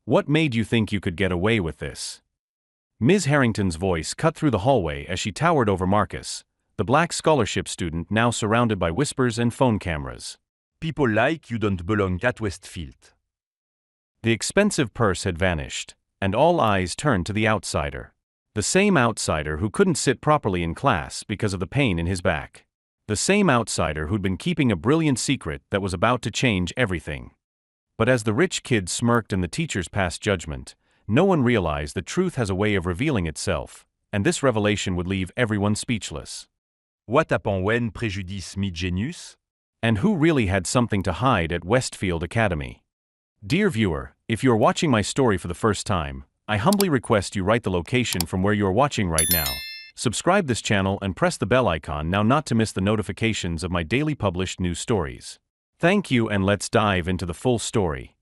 What made you think you could get away with this? Ms. Harrington's voice cut through the hallway as she towered over Marcus, the black scholarship student now surrounded by whispers and phone cameras. People like you don't belong at Westfield. The expensive purse had vanished, and all eyes turned to the outsider. The same outsider who couldn't sit properly in class because of the pain in his back. The same outsider who'd been keeping a brilliant secret that was about to change everything. But as the rich kid smirked and the teachers passed judgment, no one realized that truth has a way of revealing itself, and this revelation would leave everyone speechless. What happened when prejudice meet genius? And who really had something to hide at Westfield Academy? Dear viewer, if you are watching my story for the first time, I humbly request you write the location from where you are watching right now. Subscribe this channel and press the bell icon now not to miss the notifications of my daily published news stories. Thank you, and let's dive into the full story.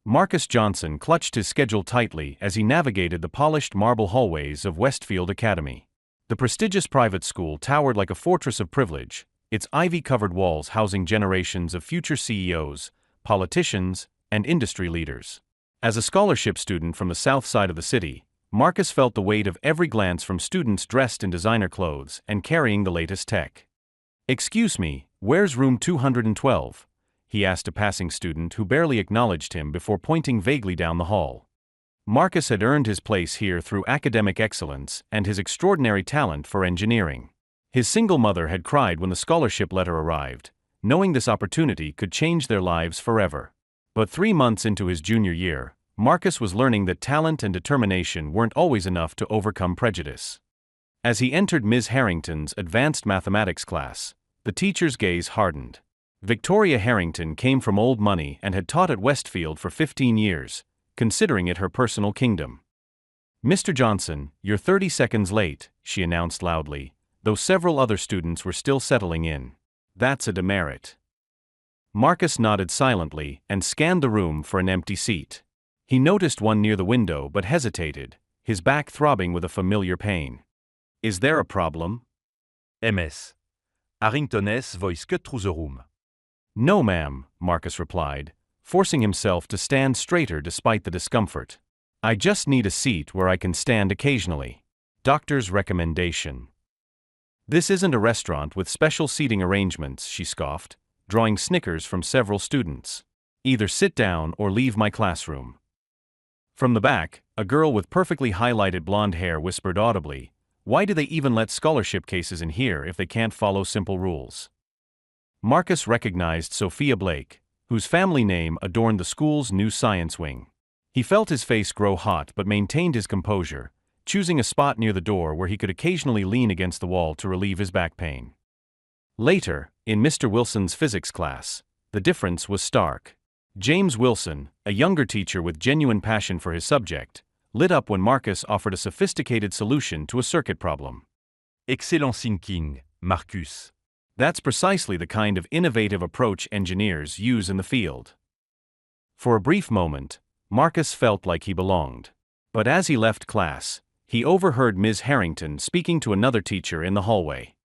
Marcus Johnson clutched his schedule tightly as he navigated the polished marble hallways of Westfield Academy. The prestigious private school towered like a fortress of privilege, its ivy-covered walls housing generations of future CEOs, politicians, and industry leaders. As a scholarship student from the south side of the city, Marcus felt the weight of every glance from students dressed in designer clothes and carrying the latest tech. "Excuse me, where's room 212? He asked a passing student who barely acknowledged him before pointing vaguely down the hall. Marcus had earned his place here through academic excellence and his extraordinary talent for engineering. His single mother had cried when the scholarship letter arrived, knowing this opportunity could change their lives forever. But 3 months into his junior year, Marcus was learning that talent and determination weren't always enough to overcome prejudice. As he entered Ms. Harrington's advanced mathematics class, the teacher's gaze hardened. Victoria Harrington came from old money and had taught at Westfield for 15 years, considering it her personal kingdom. "Mr. Johnson, you're 30 seconds late," she announced loudly, though several other students were still settling in. "That's a demerit." Marcus nodded silently and scanned the room for an empty seat. He noticed one near the window but hesitated, his back throbbing with a familiar pain. "Is there a problem?" MS. Harrington's voice cut through the room. "No, ma'am," Marcus replied, forcing himself to stand straighter despite the discomfort. "I just need a seat where I can stand occasionally. Doctor's recommendation." "This isn't a restaurant with special seating arrangements," she scoffed, drawing snickers from several students. "Either sit down or leave my classroom." From the back, a girl with perfectly highlighted blonde hair whispered audibly, "Why do they even let scholarship cases in here if they can't follow simple rules?" Marcus recognized Sophia Blake, whose family name adorned the school's new science wing. He felt his face grow hot but maintained his composure, choosing a spot near the door where he could occasionally lean against the wall to relieve his back pain. Later, in Mr. Wilson's physics class, the difference was stark. James Wilson, a younger teacher with genuine passion for his subject, lit up when Marcus offered a sophisticated solution to a circuit problem. Excellent thinking, Marcus. That's precisely the kind of innovative approach engineers use in the field. For a brief moment, Marcus felt like he belonged. But as he left class, he overheard Ms. Harrington speaking to another teacher in the hallway.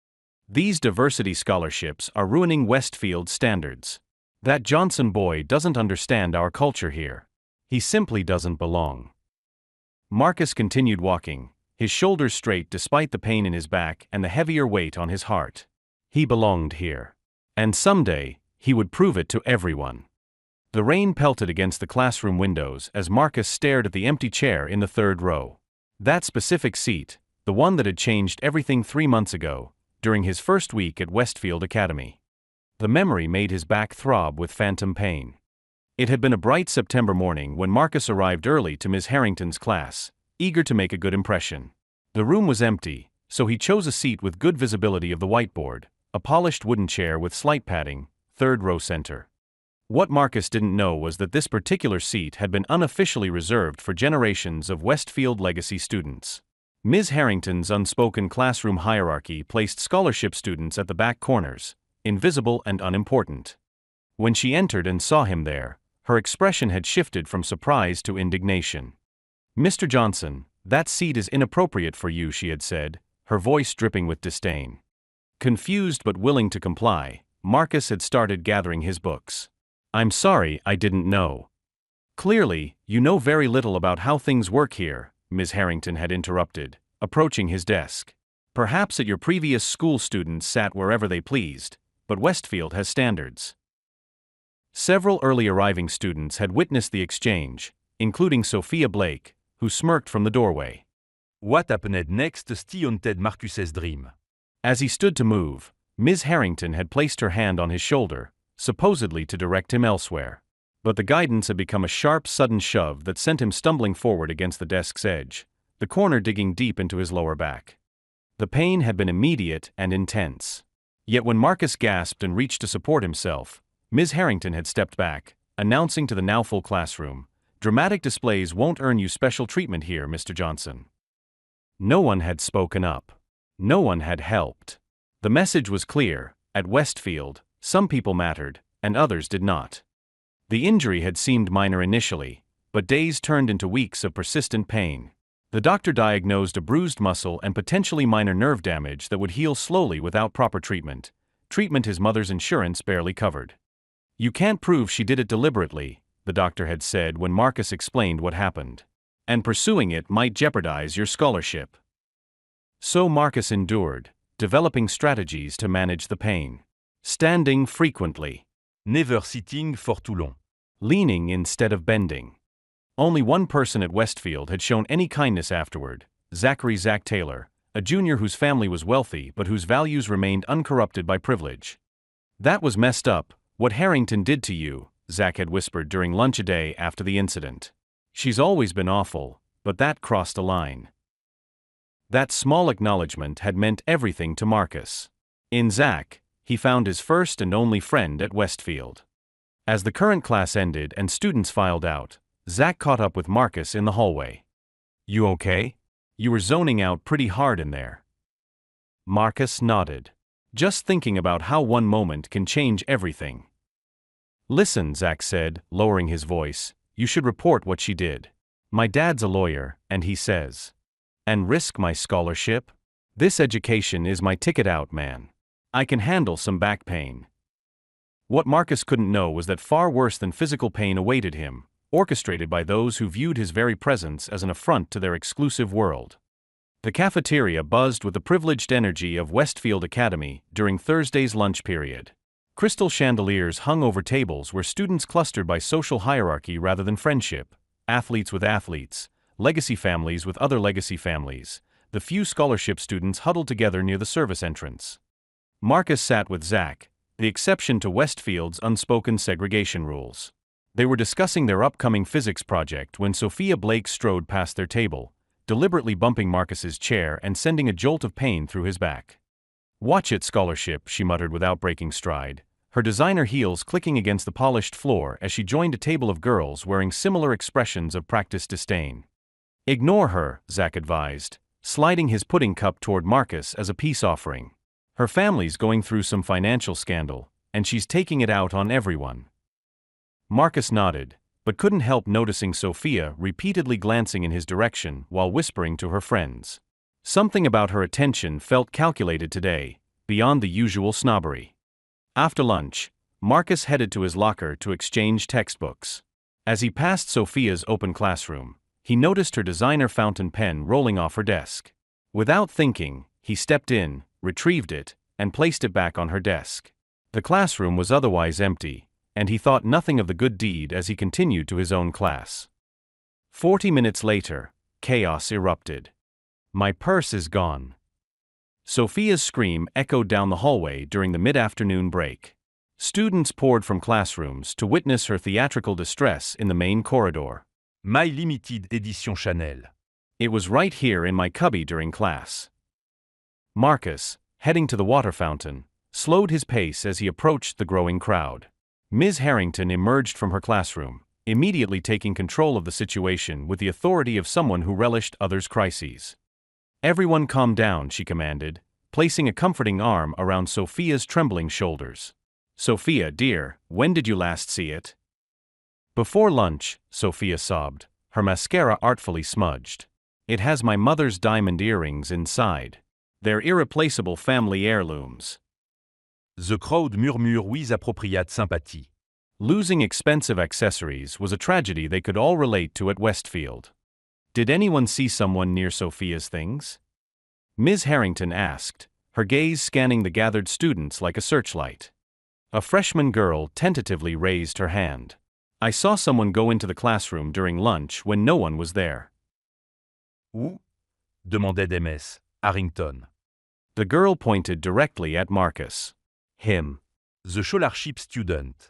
"These diversity scholarships are ruining Westfield's standards. That Johnson boy doesn't understand our culture here. He simply doesn't belong." Marcus continued walking, his shoulders straight despite the pain in his back and the heavier weight on his heart. He belonged here. And someday, he would prove it to everyone. The rain pelted against the classroom windows as Marcus stared at the empty chair in the third row. That specific seat, the one that had changed everything 3 months ago, during his first week at Westfield Academy. The memory made his back throb with phantom pain. It had been a bright September morning when Marcus arrived early to Ms. Harrington's class, eager to make a good impression. The room was empty, so he chose a seat with good visibility of the whiteboard, a polished wooden chair with slight padding, third row center. What Marcus didn't know was that this particular seat had been unofficially reserved for generations of Westfield legacy students. Ms. Harrington's unspoken classroom hierarchy placed scholarship students at the back corners, invisible and unimportant. When she entered and saw him there, her expression had shifted from surprise to indignation. "Mr. Johnson, that seat is inappropriate for you," she had said, her voice dripping with disdain. Confused but willing to comply, Marcus had started gathering his books. "I'm sorry, I didn't know." "Clearly, You know very little about how things work here, Ms. Harrington had interrupted, approaching his desk. Perhaps at your previous school students sat wherever they pleased, but Westfield has standards. Several early arriving students had witnessed the exchange, including Sophia Blake, who smirked from the doorway. What happened next haunted Marcus's dream. As he stood to move, Ms. Harrington had placed her hand on his shoulder, supposedly to direct him elsewhere. But the guidance had become a sharp, sudden shove that sent him stumbling forward against the desk's edge, the corner digging deep into his lower back. The pain had been immediate and intense. Yet when Marcus gasped and reached to support himself, Ms. Harrington had stepped back, announcing to the now full classroom, "Dramatic displays won't earn you special treatment here, Mr. Johnson." No one had spoken up. No one had helped. The message was clear: at Westfield, some people mattered, and others did not. The injury had seemed minor initially, but days turned into weeks of persistent pain. The doctor diagnosed a bruised muscle and potentially minor nerve damage that would heal slowly without proper treatment his mother's insurance barely covered. "You can't prove she did it deliberately," the doctor had said when Marcus explained what happened. "And pursuing it might jeopardize your scholarship." So Marcus endured, developing strategies to manage the pain. Standing frequently. Never sitting for too long. Leaning instead of bending. Only one person at Westfield had shown any kindness afterward, Zachary "Zach" Taylor, a junior whose family was wealthy but whose values remained uncorrupted by privilege. "That was messed up, what Harrington did to you," Zach had whispered during lunch a day after the incident. "She's always been awful, but that crossed a line." That small acknowledgement had meant everything to Marcus. In Zach, he found his first and only friend at Westfield. As the current class ended and students filed out, Zach caught up with Marcus in the hallway. "You okay? You were zoning out pretty hard in there." Marcus nodded. "Just thinking about how one moment can change everything." "Listen," Zach said, lowering his voice, "you should report what she did. My dad's a lawyer, and he says. And risk my scholarship? This education is my ticket out, man. I can handle some back pain." What Marcus couldn't know was that far worse than physical pain awaited him, orchestrated by those who viewed his very presence as an affront to their exclusive world. The cafeteria buzzed with the privileged energy of Westfield Academy during Thursday's lunch period. Crystal chandeliers hung over tables where students clustered by social hierarchy rather than friendship, athletes with athletes, legacy families with other legacy families, the few scholarship students huddled together near the service entrance. Marcus sat with Zach, the exception to Westfield's unspoken segregation rules. They were discussing their upcoming physics project when Sophia Blake strode past their table, deliberately bumping Marcus's chair and sending a jolt of pain through his back. "Watch it, scholarship," she muttered without breaking stride, her designer heels clicking against the polished floor as she joined a table of girls wearing similar expressions of practiced disdain. "Ignore her," Zach advised, sliding his pudding cup toward Marcus as a peace offering. "Her family's going through some financial scandal, and she's taking it out on everyone." Marcus nodded, but couldn't help noticing Sophia repeatedly glancing in his direction while whispering to her friends. Something about her attention felt calculated today, beyond the usual snobbery. After lunch, Marcus headed to his locker to exchange textbooks. As he passed Sophia's open classroom, he noticed her designer fountain pen rolling off her desk. Without thinking, he stepped in, retrieved it, and placed it back on her desk. The classroom was otherwise empty, and he thought nothing of the good deed as he continued to his own class. 40 minutes later, chaos erupted. "My purse is gone." Sophia's scream echoed down the hallway during the mid-afternoon break. Students poured from classrooms to witness her theatrical distress in the main corridor. My limited edition Chanel. "It was right here in my cubby during class." Marcus, heading to the water fountain, slowed his pace as he approached the growing crowd. Ms. Harrington emerged from her classroom, immediately taking control of the situation with the authority of someone who relished others' crises. "Everyone calm down," she commanded, placing a comforting arm around Sophia's trembling shoulders. "Sophia, dear, when did you last see it?" "Before lunch," Sophia sobbed, her mascara artfully smudged. "It has my mother's diamond earrings inside. They're irreplaceable family heirlooms." The crowd murmure with appropriate sympathie. Losing expensive accessories was a tragedy they could all relate to at Westfield. Did anyone see someone near Sophia's things? Ms. Harrington asked, her gaze scanning the gathered students like a searchlight. A freshman girl tentatively raised her hand. I saw someone go into the classroom during lunch when no one was there. Où? Demandait MS Harrington. The girl pointed directly at Marcus. Him. The scholarship student.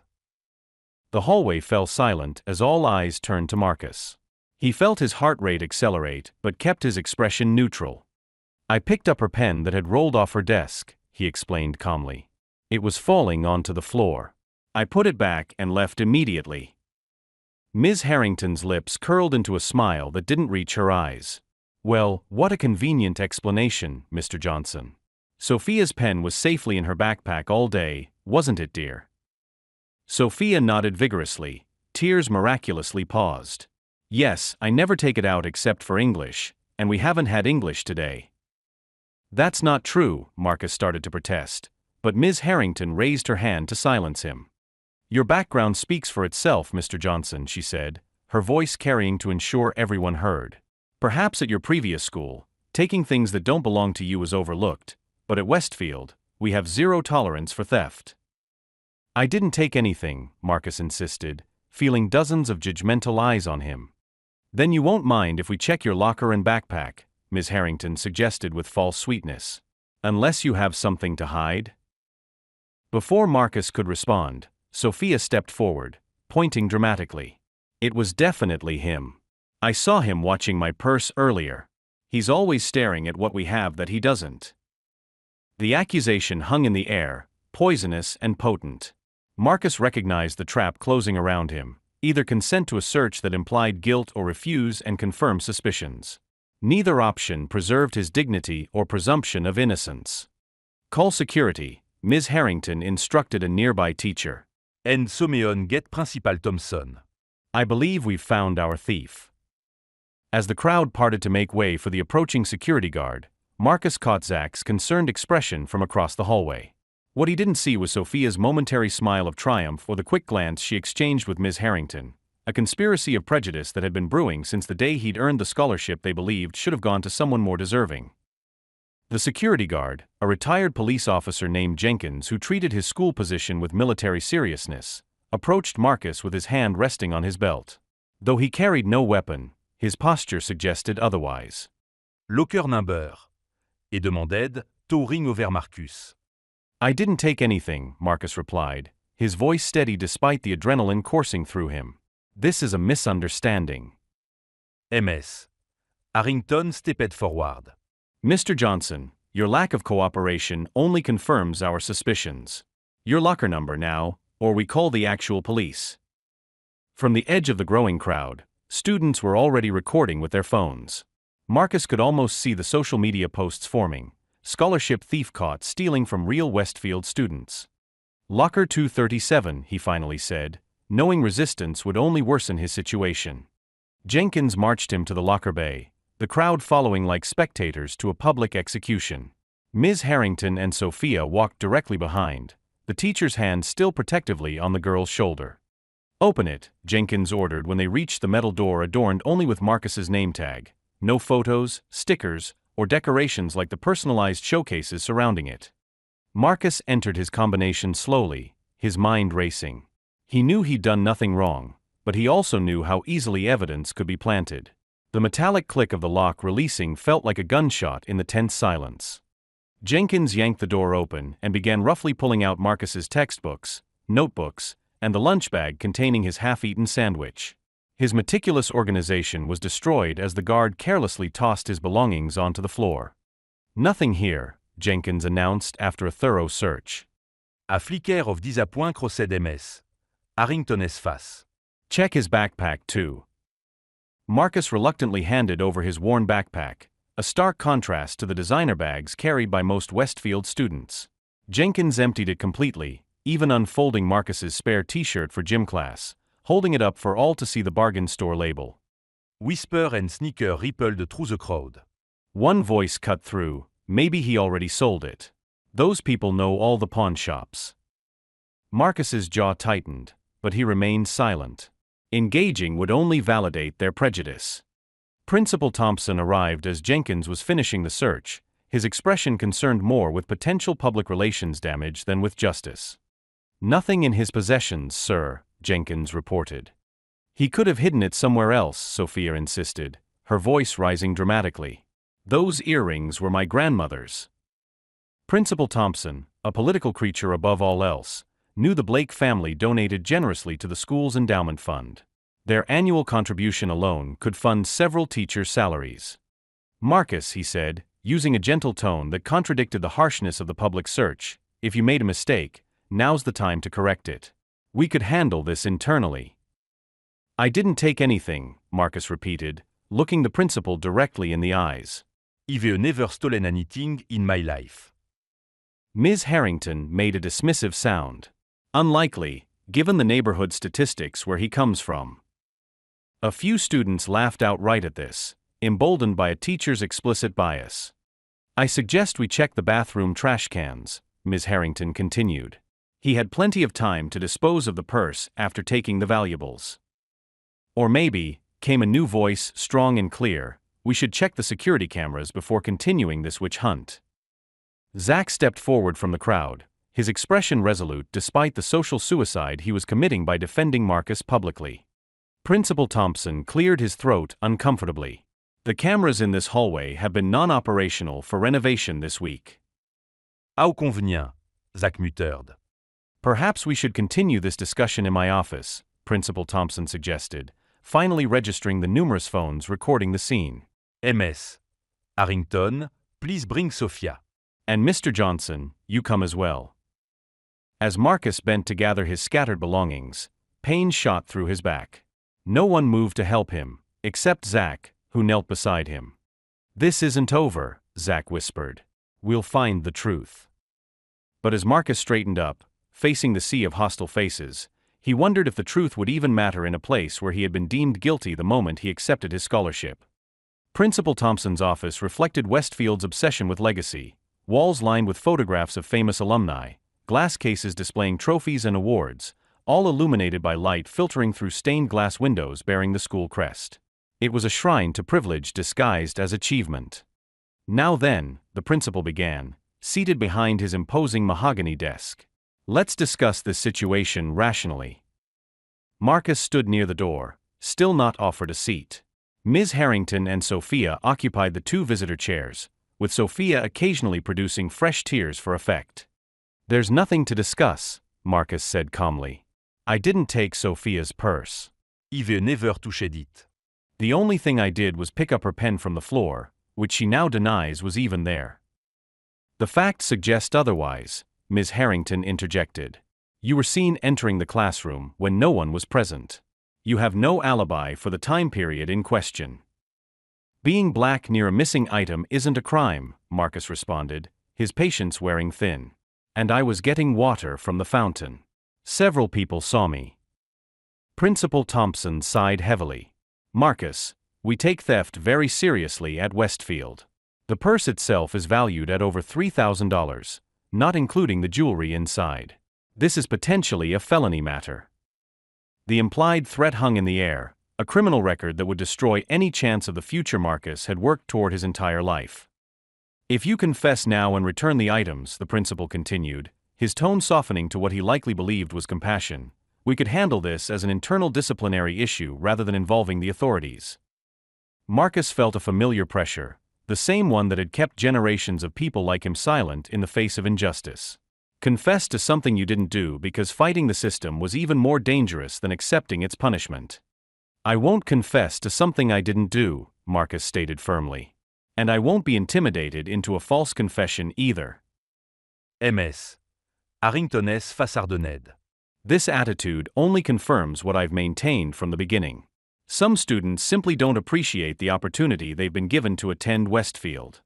The hallway fell silent as all eyes turned to Marcus. He felt his heart rate accelerate but kept his expression neutral. I picked up her pen that had rolled off her desk, he explained calmly. It was falling onto the floor. I put it back and left immediately. Ms. Harrington's lips curled into a smile that didn't reach her eyes. Well, what a convenient explanation, Mr. Johnson. Sophia's pen was safely in her backpack all day, wasn't it, dear? Sophia nodded vigorously. Tears miraculously paused. Yes, I never take it out except for English, and we haven't had English today. That's not true, Marcus started to protest, but Ms. Harrington raised her hand to silence him. Your background speaks for itself, Mr. Johnson, she said, her voice carrying to ensure everyone heard. Perhaps at your previous school, taking things that don't belong to you was overlooked, but at Westfield, we have zero tolerance for theft. I didn't take anything, Marcus insisted, feeling dozens of judgmental eyes on him. Then you won't mind if we check your locker and backpack, Ms. Harrington suggested with false sweetness. Unless you have something to hide? Before Marcus could respond, Sophia stepped forward, pointing dramatically. It was definitely him. I saw him watching my purse earlier. He's always staring at what we have that he doesn't. The accusation hung in the air, poisonous and potent. Marcus recognized the trap closing around him, either consent to a search that implied guilt or refuse and confirm suspicions. Neither option preserved his dignity or presumption of innocence. Call security, Ms. Harrington instructed a nearby teacher. And Someone get Principal Thompson. I believe we've found our thief. As the crowd parted to make way for the approaching security guard, Marcus caught Zach's concerned expression from across the hallway. What he didn't see was Sophia's momentary smile of triumph or the quick glance she exchanged with Ms. Harrington, a conspiracy of prejudice that had been brewing since the day he'd earned the scholarship they believed should have gone to someone more deserving. The security guard, a retired police officer named Jenkins who treated his school position with military seriousness, approached Marcus with his hand resting on his belt. Though he carried no weapon, his posture suggested otherwise. Locker number. Et demandait, towering over Marcus. I didn't take anything, Marcus replied, his voice steady despite the adrenaline coursing through him. This is a misunderstanding. MS. Harrington stepped forward. Mr. Johnson, your lack of cooperation only confirms our suspicions. Your locker number now, or we call the actual police. From the edge of the growing crowd, students were already recording with their phones. Marcus could almost see the social media posts forming. Scholarship thief caught stealing from real Westfield students. Locker 237, he finally said, knowing resistance would only worsen his situation. Jenkins marched him to the locker bay, the crowd following like spectators to a public execution. Ms. Harrington and Sophia walked directly behind, the teacher's hand still protectively on the girl's shoulder. Open it, Jenkins ordered when they reached the metal door adorned only with Marcus's name tag. No photos, stickers, or decorations like the personalized showcases surrounding it. Marcus entered his combination slowly, his mind racing. He knew he'd done nothing wrong, but he also knew how easily evidence could be planted. The metallic click of the lock releasing felt like a gunshot in the tense silence. Jenkins yanked the door open and began roughly pulling out Marcus's textbooks, notebooks, and the lunch bag containing his half-eaten sandwich. His meticulous organization was destroyed as the guard carelessly tossed his belongings onto the floor. Nothing here, Jenkins announced after a thorough search. A flicker of disappointment crossed MS. Harrington's face. Check his backpack too. Marcus reluctantly handed over his worn backpack, a stark contrast to the designer bags carried by most Westfield students. Jenkins emptied it completely, even unfolding Marcus's spare t-shirt for gym class, holding it up for all to see the bargain store label. Whisper and sneaker rippled through the crowd. One voice cut through, maybe he already sold it. Those people know all the pawn shops. Marcus's jaw tightened. but he remained silent. Engaging would only validate their prejudice. Principal Thompson arrived as Jenkins was finishing the search, his expression concerned more with potential public relations damage than with justice. "Nothing in his possessions, sir," Jenkins reported. "He could have hidden it somewhere else," Sophia insisted, her voice rising dramatically. "Those earrings were my grandmother's." Principal Thompson, a political creature above all else, knew the Blake family donated generously to the school's endowment fund. Their annual contribution alone could fund several teachers' salaries. "Marcus," he said, using a gentle tone that contradicted the harshness of the public search, "if you made a mistake, now's the time to correct it. We could handle this internally." "I didn't take anything," Marcus repeated, looking the principal directly in the eyes. I've never stolen anything in my life. Ms. Harrington made a dismissive sound. "Unlikely, given the neighborhood statistics where he comes from." A few students laughed outright at this, emboldened by a teacher's explicit bias. "I suggest we check the bathroom trash cans," Ms. Harrington continued. "He had plenty of time to dispose of the purse after taking the valuables." "Or maybe," came a new voice, strong and clear, "we should check the security cameras before continuing this witch hunt." Zach stepped forward from the crowd, his expression resolute despite the social suicide he was committing by defending Marcus publicly. Principal Thompson cleared his throat uncomfortably. "The cameras in this hallway have been non-operational for renovation this week." Au convenient, Zach muttered. "Perhaps we should continue this discussion in my office," Principal Thompson suggested, finally registering the numerous phones recording the scene. MS. Harrington, please bring Sophia. "And Mr. Johnson, you come as well." As Marcus bent to gather his scattered belongings, pain shot through his back. No one moved to help him, except Zach, who knelt beside him. "This isn't over," Zach whispered. "We'll find the truth." But as Marcus straightened up, facing the sea of hostile faces, he wondered if the truth would even matter in a place where he had been deemed guilty the moment he accepted his scholarship. Principal Thompson's office reflected Westfield's obsession with legacy, walls lined with photographs of famous alumni, glass cases displaying trophies and awards, all illuminated by light filtering through stained glass windows bearing the school crest. It was a shrine to privilege disguised as achievement. "Now then," the principal began, seated behind his imposing mahogany desk. "Let's discuss this situation rationally." Marcus stood near the door, still not offered a seat. Ms. Harrington and Sophia occupied the two visitor chairs, with Sophia occasionally producing fresh tears for effect. "There's nothing to discuss," Marcus said calmly. "I didn't take Sophia's purse. I've never touched it. The only thing I did was pick up her pen from the floor, which she now denies was even there." "The facts suggest otherwise," Ms. Harrington interjected. "You were seen entering the classroom when no one was present. You have no alibi for the time period in question." "Being black near a missing item isn't a crime," Marcus responded, his patience wearing thin. "And I was getting water from the fountain. Several people saw me." Principal Thompson sighed heavily. "Marcus, we take theft very seriously at Westfield. The purse itself is valued at over $3,000, not including the jewelry inside. This is potentially a felony matter." The implied threat hung in the air, a criminal record that would destroy any chance of the future Marcus had worked toward his entire life. "If you confess now and return the items," the principal continued, his tone softening to what he likely believed was compassion, "we could handle this as an internal disciplinary issue rather than involving the authorities." Marcus felt a familiar pressure, the same one that had kept generations of people like him silent in the face of injustice. Confess to something you didn't do because fighting the system was even more dangerous than accepting its punishment. "I won't confess to something I didn't do," Marcus stated firmly. "And I won't be intimidated into a false confession either." MS. Harrington S. Fassardened. This attitude only confirms what I've maintained from the beginning. Some students simply don't appreciate the opportunity they've been given to attend Westfield.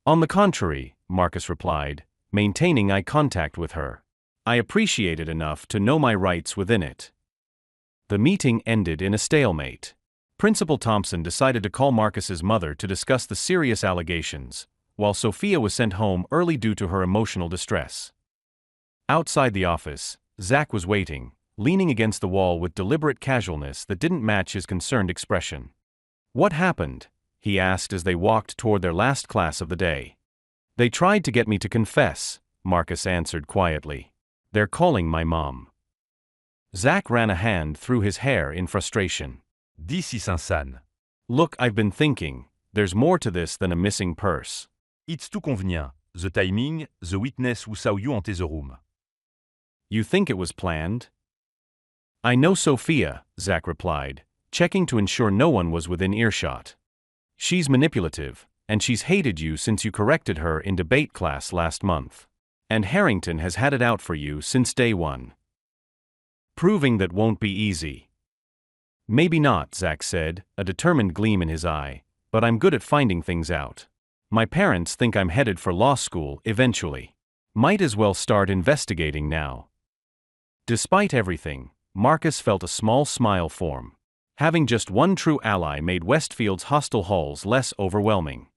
"On the contrary," Marcus replied, maintaining eye contact with her. "I appreciate it enough to know my rights within it." The meeting ended in a stalemate. Principal Thompson decided to call Marcus's mother to discuss the serious allegations, while Sophia was sent home early due to her emotional distress. Outside the office, Zach was waiting, leaning against the wall with deliberate casualness that didn't match his concerned expression. "What happened?" he asked as they walked toward their last class of the day. "They tried to get me to confess," Marcus answered quietly. "They're calling my mom." Zach ran a hand through his hair in frustration. Dis si Saint-San. "Look, I've been thinking, there's more to this than a missing purse." It's tout convenient. The timing, the witness who saw you enter the room. "You think it was planned?" "I know Sophia," Zach replied, checking to ensure no one was within earshot. "She's manipulative, and she's hated you since you corrected her in debate class last month. And Harrington has had it out for you since day one. Proving that won't be easy." "Maybe not," Zach said, a determined gleam in his eye, "but I'm good at finding things out. My parents think I'm headed for law school eventually. Might as well start investigating now." Despite everything, Marcus felt a small smile form. Having just one true ally made Westfield's hostile halls less overwhelming.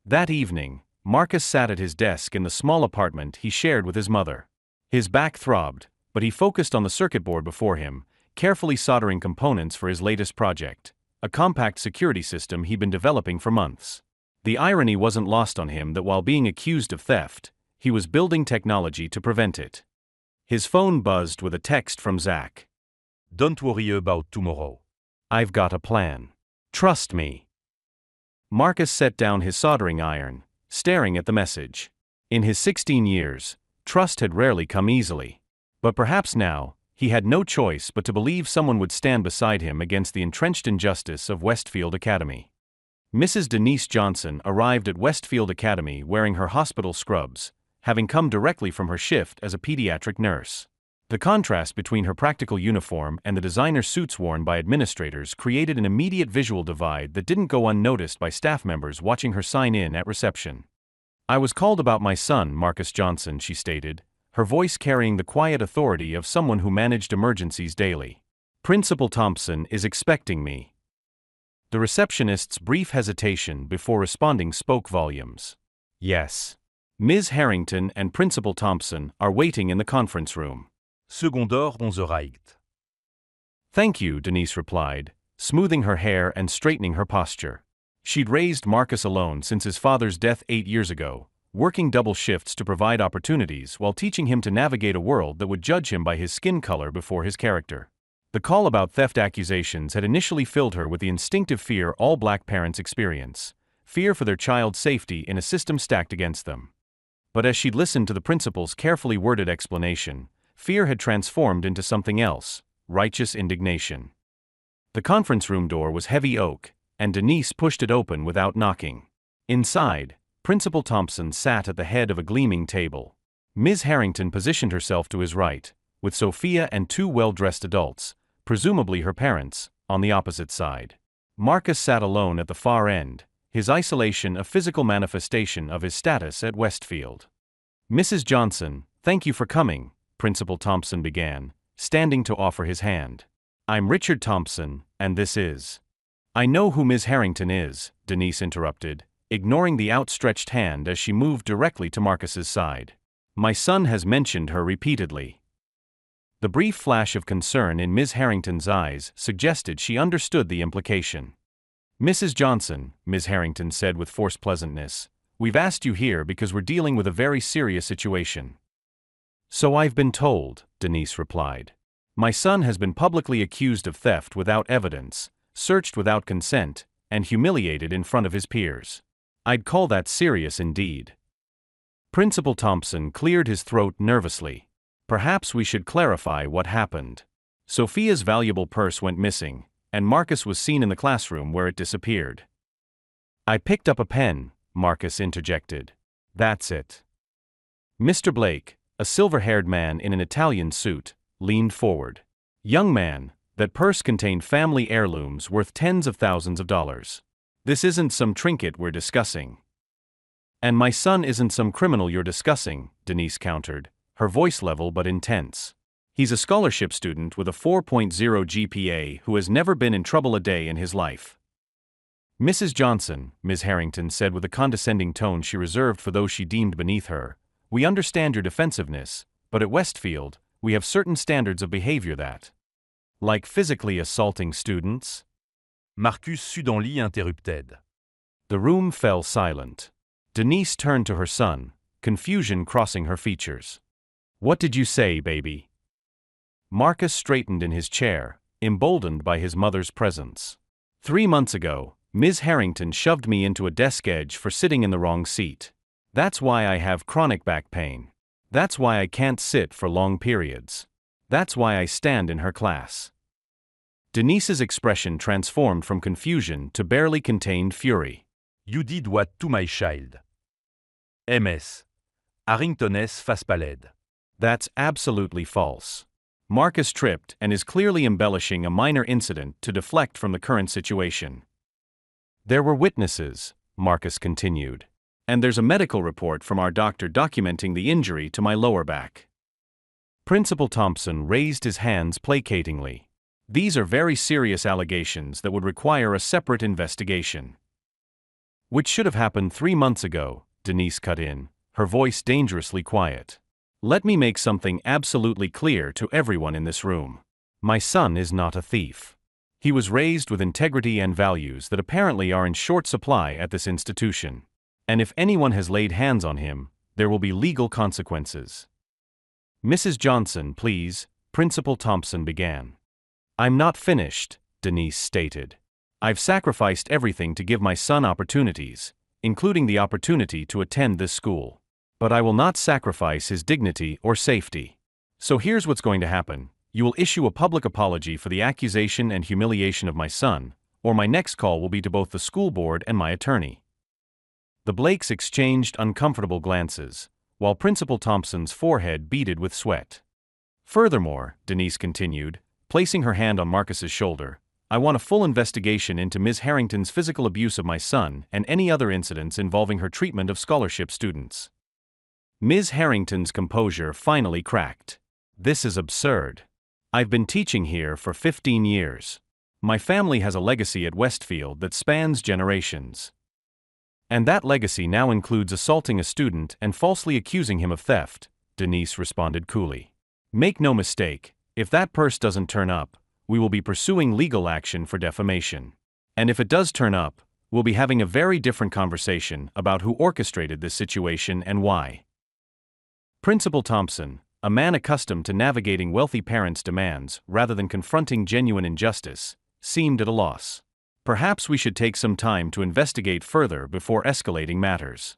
That evening, Marcus sat at his desk in the small apartment he shared with his mother. His back throbbed, but he focused on the circuit board before him, carefully soldering components for his latest project, a compact security system he'd been developing for months. The irony wasn't lost on him that while being accused of theft, he was building technology to prevent it. His phone buzzed with a text from Zach. Don't worry about tomorrow. "I've got a plan. Trust me." Marcus set down his soldering iron, staring at the message. In his 16 years, trust had rarely come easily. But perhaps now, he had no choice but to believe someone would stand beside him against the entrenched injustice of Westfield Academy. Mrs. Denise Johnson arrived at Westfield Academy wearing her hospital scrubs, having come directly from her shift as a pediatric nurse. The contrast between her practical uniform and the designer suits worn by administrators created an immediate visual divide that didn't go unnoticed by staff members watching her sign in at reception. "I was called about my son, Marcus Johnson," she stated, her voice carrying the quiet authority of someone who managed emergencies daily. "Principal Thompson is expecting me." The receptionist's brief hesitation before responding spoke volumes. "Yes. Ms. Harrington and Principal Thompson are waiting in the conference room." Secondor 11 erreicht. "Thank you," Denise replied, smoothing her hair and straightening her posture. She'd raised Marcus alone since his father's death 8 years ago, working double shifts to provide opportunities while teaching him to navigate a world that would judge him by his skin color before his character. The call about theft accusations had initially filled her with the instinctive fear all black parents experience, fear for their child's safety in a system stacked against them. But as she'd listened to the principal's carefully worded explanation, fear had transformed into something else, righteous indignation. The conference room door was heavy oak, and Denise pushed it open without knocking. Inside, Principal Thompson sat at the head of a gleaming table. Ms. Harrington positioned herself to his right, with Sophia and 2 well-dressed adults, presumably her parents, on the opposite side. Marcus sat alone at the far end, his isolation a physical manifestation of his status at Westfield. "Mrs. Johnson, thank you for coming," Principal Thompson began, standing to offer his hand. "I'm Richard Thompson, and this is—" "I know who Ms. Harrington is," Denise interrupted, ignoring the outstretched hand as she moved directly to Marcus's side. "My son has mentioned her repeatedly." The brief flash of concern in Ms. Harrington's eyes suggested she understood the implication. "Mrs. Johnson," Ms. Harrington said with forced pleasantness, "we've asked you here because we're dealing with a very serious situation." "So I've been told," Denise replied. "My son has been publicly accused of theft without evidence, searched without consent, and humiliated in front of his peers. I'd call that serious indeed." Principal Thompson cleared his throat nervously. "Perhaps we should clarify what happened. Sophia's valuable purse went missing, and Marcus was seen in the classroom where it disappeared." "I picked up a pen," Marcus interjected. "That's it." Mr. Blake, a silver-haired man in an Italian suit, leaned forward. "Young man, that purse contained family heirlooms worth tens of thousands of dollars. This isn't some trinket we're discussing." "And my son isn't some criminal you're discussing," Denise countered, her voice level but intense. "He's a scholarship student with a 4.0 GPA who has never been in trouble a day in his life." "Mrs. Johnson," Ms. Harrington said with a condescending tone she reserved for those she deemed beneath her, "we understand your defensiveness, but at Westfield, we have certain standards of behavior that, like physically assaulting students. Marcus sut dans lit interrupted. The room fell silent. Denise turned to her son, confusion crossing her features. What did you say, baby? Marcus straightened in his chair, emboldened by his mother's presence. 3 months ago, Ms. Harrington shoved me into a desk edge for sitting in the wrong seat. That's why I have chronic back pain. That's why I can't sit for long periods. That's why I stand in her class. Denise's expression transformed from confusion to barely contained fury. You did what to my child? MS. Harrington S. face palade. That's absolutely false. Marcus tripped and is clearly embellishing a minor incident to deflect from the current situation. There were witnesses, Marcus continued. And there's a medical report from our doctor documenting the injury to my lower back. Principal Thompson raised his hands placatingly. These are very serious allegations that would require a separate investigation. Which should have happened 3 months ago, Denise cut in, her voice dangerously quiet. Let me make something absolutely clear to everyone in this room. My son is not a thief. He was raised with integrity and values that apparently are in short supply at this institution. And if anyone has laid hands on him, there will be legal consequences. Mrs. Johnson, please, Principal Thompson began. I'm not finished, Denise stated. I've sacrificed everything to give my son opportunities, including the opportunity to attend this school. But I will not sacrifice his dignity or safety. So here's what's going to happen. You will issue a public apology for the accusation and humiliation of my son, or my next call will be to both the school board and my attorney. The Blakes exchanged uncomfortable glances, while Principal Thompson's forehead beaded with sweat. Furthermore, Denise continued, placing her hand on Marcus's shoulder, I want a full investigation into Ms. Harrington's physical abuse of my son and any other incidents involving her treatment of scholarship students. Ms. Harrington's composure finally cracked. This is absurd. I've been teaching here for 15 years. My family has a legacy at Westfield that spans generations. And that legacy now includes assaulting a student and falsely accusing him of theft, Denise responded coolly. Make no mistake, if that purse doesn't turn up, we will be pursuing legal action for defamation. And if it does turn up, we'll be having a very different conversation about who orchestrated this situation and why. Principal Thompson, a man accustomed to navigating wealthy parents' demands rather than confronting genuine injustice, seemed at a loss. Perhaps we should take some time to investigate further before escalating matters.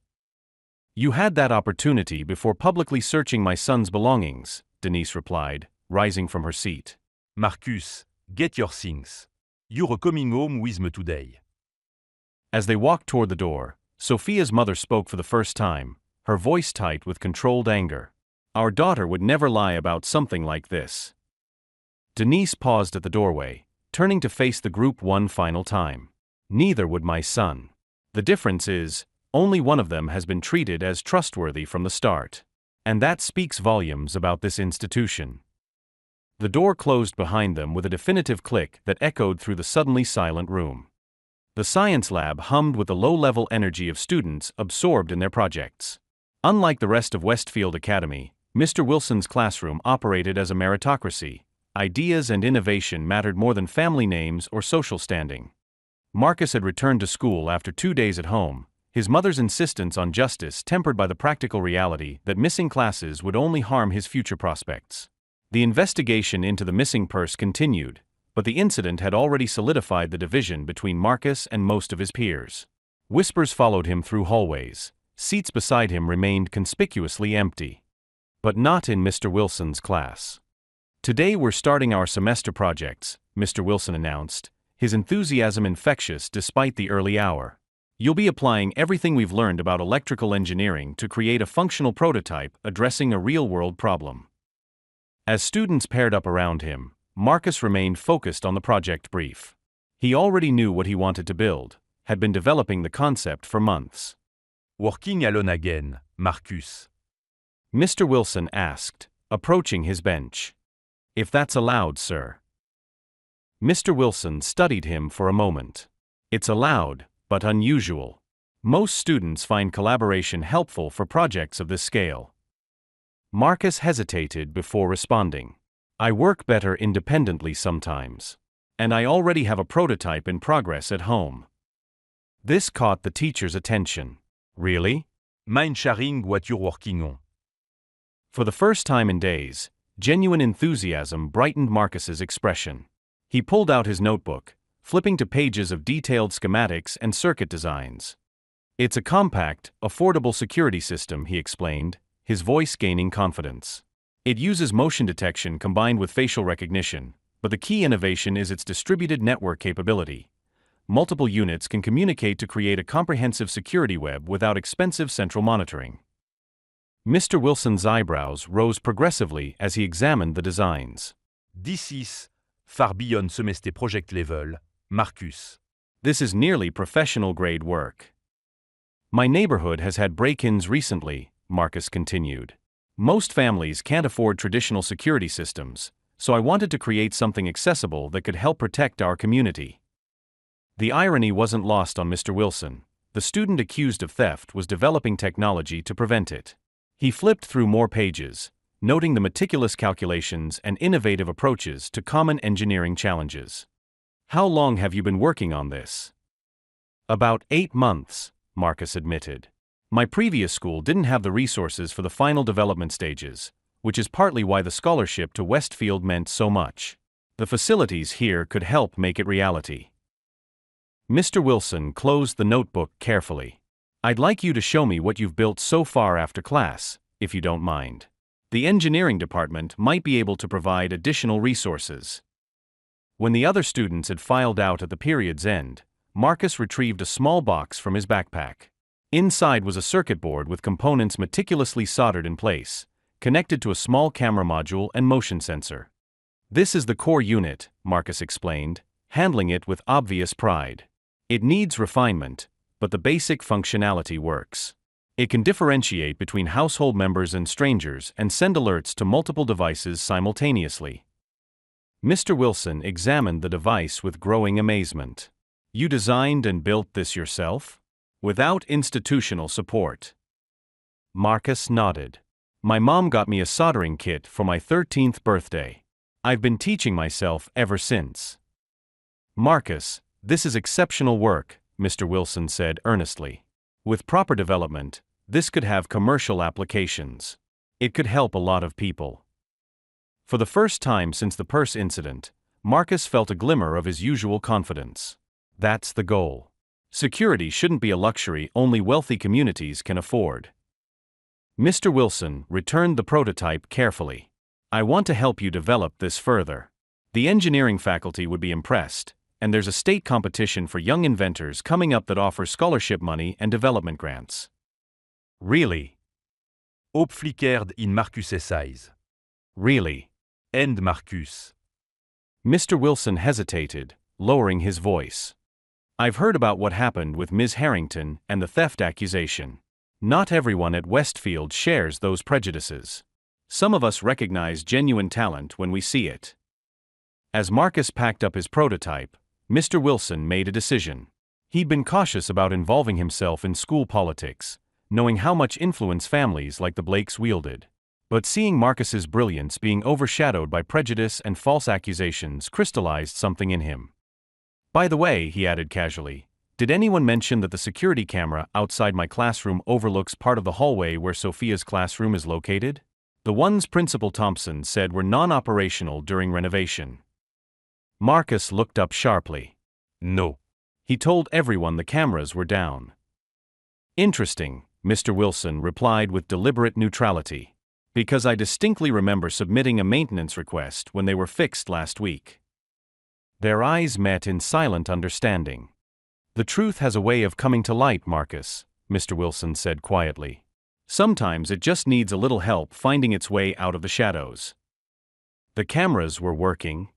You had that opportunity before publicly searching my son's belongings, Denise replied, rising from her seat. Marcus, get your things. You're coming home with me today. As they walked toward the door, Sophia's mother spoke for the first time, her voice tight with controlled anger. Our daughter would never lie about something like this. Denise paused at the doorway, turning to face the group one final time. Neither would my son. The difference is, only one of them has been treated as trustworthy from the start. And that speaks volumes about this institution. The door closed behind them with a definitive click that echoed through the suddenly silent room. The science lab hummed with the low-level energy of students absorbed in their projects. Unlike the rest of Westfield Academy, Mr. Wilson's classroom operated as a meritocracy. Ideas and innovation mattered more than family names or social standing. Marcus had returned to school after 2 days at home, his mother's insistence on justice tempered by the practical reality that missing classes would only harm his future prospects. The investigation into the missing purse continued, but the incident had already solidified the division between Marcus and most of his peers. Whispers followed him through hallways. Seats beside him remained conspicuously empty. But not in Mr. Wilson's class. Today we're starting our semester projects, Mr. Wilson announced, his enthusiasm infectious despite the early hour. You'll be applying everything we've learned about electrical engineering to create a functional prototype addressing a real-world problem. As students paired up around him, Marcus remained focused on the project brief. He already knew what he wanted to build, had been developing the concept for months. Working alone again, Marcus? Mr. Wilson asked, approaching his bench. If that's allowed, sir. Mr. Wilson studied him for a moment. It's allowed, but unusual. Most students find collaboration helpful for projects of this scale. Marcus hesitated before responding. I work better independently sometimes. And I already have a prototype in progress at home. This caught the teacher's attention. Really? Mind sharing what you're working on? For the first time in days, genuine enthusiasm brightened Marcus's expression. He pulled out his notebook, flipping to pages of detailed schematics and circuit designs. It's a compact, affordable security system, he explained, his voice gaining confidence. It uses motion detection combined with facial recognition, but the key innovation is its distributed network capability. Multiple units can communicate to create a comprehensive security web without expensive central monitoring. Mr. Wilson's eyebrows rose progressively as he examined the designs. This is far beyond semester project level, Marcus. This is nearly professional-grade work. My neighborhood has had break-ins recently, Marcus continued. Most families can't afford traditional security systems, so I wanted to create something accessible that could help protect our community. The irony wasn't lost on Mr. Wilson. The student accused of theft was developing technology to prevent it. He flipped through more pages, noting the meticulous calculations and innovative approaches to common engineering challenges. How long have you been working on this? About 8 months, Marcus admitted. My previous school didn't have the resources for the final development stages, which is partly why the scholarship to Westfield meant so much. The facilities here could help make it reality. Mr. Wilson closed the notebook carefully. I'd like you to show me what you've built so far after class, if you don't mind. The engineering department might be able to provide additional resources. When the other students had filed out at the period's end, Marcus retrieved a small box from his backpack. Inside was a circuit board with components meticulously soldered in place, connected to a small camera module and motion sensor. This is the core unit, Marcus explained, handling it with obvious pride. It needs refinement, but the basic functionality works. It can differentiate between household members and strangers and send alerts to multiple devices simultaneously. Mr. Wilson examined the device with growing amazement. You designed and built this yourself? Without institutional support? Marcus nodded. My mom got me a soldering kit for my 13th birthday. I've been teaching myself ever since. Marcus, this is exceptional work, Mr. Wilson said earnestly. With proper development, this could have commercial applications. It could help a lot of people. For the first time since the purse incident, Marcus felt a glimmer of his usual confidence. That's the goal. Security shouldn't be a luxury only wealthy communities can afford. Mr. Wilson returned the prototype carefully. I want to help you develop this further. The engineering faculty would be impressed, and there's a state competition for young inventors coming up that offers scholarship money and development grants. Really? Hope flickered in Marcus's eyes. Really? And Marcus. Mr. Wilson hesitated, lowering his voice. I've heard about what happened with Ms. Harrington and the theft accusation. Not everyone at Westfield shares those prejudices. Some of us recognize genuine talent when we see it. As Marcus packed up his prototype, Mr. Wilson made a decision. He'd been cautious about involving himself in school politics, knowing how much influence families like the Blakes wielded. But seeing Marcus's brilliance being overshadowed by prejudice and false accusations crystallized something in him. By the way, he added casually, did anyone mention that the security camera outside my classroom overlooks part of the hallway where Sophia's classroom is located? The ones Principal Thompson said were non-operational during renovation. Marcus looked up sharply. No. He told everyone the cameras were down. Interesting, Mr. Wilson replied with deliberate neutrality. Because I distinctly remember submitting a maintenance request when they were fixed last week. Their eyes met in silent understanding. The truth has a way of coming to light, Marcus, Mr. Wilson said quietly. Sometimes it just needs a little help finding its way out of the shadows. The cameras were working.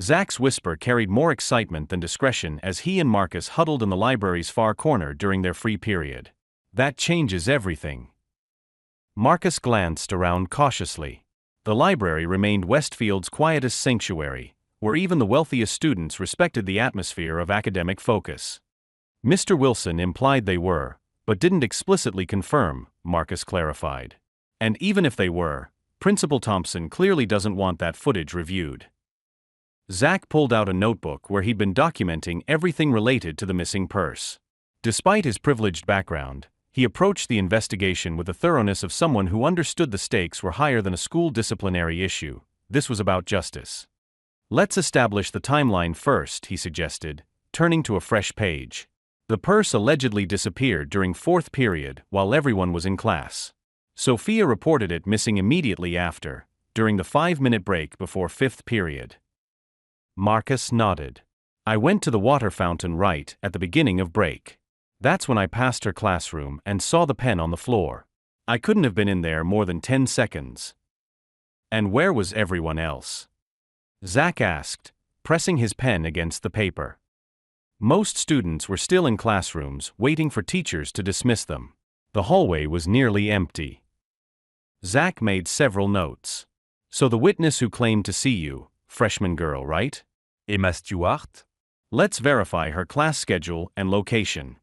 Zach's whisper carried more excitement than discretion as he and Marcus huddled in the library's far corner during their free period. That changes everything. Marcus glanced around cautiously. The library remained Westfield's quietest sanctuary, where even the wealthiest students respected the atmosphere of academic focus. Mr. Wilson implied they were, but didn't explicitly confirm, Marcus clarified. And even if they were, Principal Thompson clearly doesn't want that footage reviewed. Zach pulled out a notebook where he'd been documenting everything related to the missing purse. Despite his privileged background, he approached the investigation with the thoroughness of someone who understood the stakes were higher than a school disciplinary issue. This was about justice. Let's establish the timeline first, he suggested, turning to a fresh page. The purse allegedly disappeared during fourth period while everyone was in class. Sophia reported it missing immediately after, during the 5-minute break before fifth period. Marcus nodded. I went to the water fountain right at the beginning of break. That's when I passed her classroom and saw the pen on the floor. I couldn't have been in there more than 10 seconds. And where was everyone else? Zach asked, pressing his pen against the paper. Most students were still in classrooms waiting for teachers to dismiss them. The hallway was nearly empty. Zach made several notes. So the witness who claimed to see you, freshman girl, right? Emma Stewart? Let's verify her class schedule and location.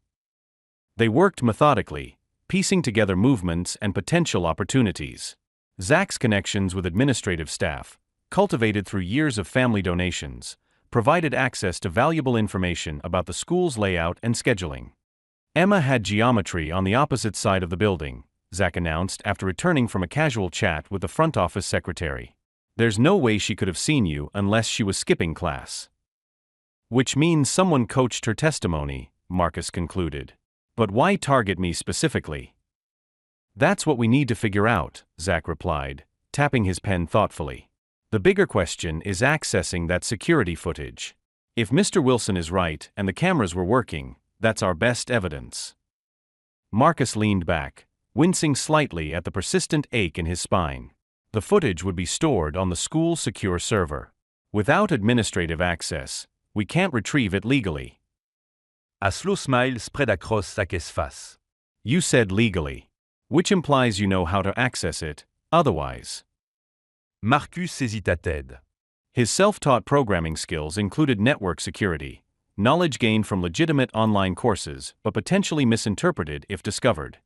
They worked methodically, piecing together movements and potential opportunities. Zach's connections with administrative staff, cultivated through years of family donations, provided access to valuable information about the school's layout and scheduling. Emma had geometry on the opposite side of the building, Zach announced after returning from a casual chat with the front office secretary. There's no way she could have seen you unless she was skipping class. Which means someone coached her testimony, Marcus concluded. But why target me specifically? That's what we need to figure out, Zach replied, tapping his pen thoughtfully. The bigger question is accessing that security footage. If Mr. Wilson is right and the cameras were working, that's our best evidence. Marcus leaned back, wincing slightly at the persistent ache in his spine. The footage would be stored on the school's secure server. Without administrative access, we can't retrieve it legally. A slow smile spread across Zach's face. You said legally, which implies you know how to access it, otherwise. Marcus hésita-t-elle. His self-taught programming skills included network security, knowledge gained from legitimate online courses but potentially misinterpreted if discovered.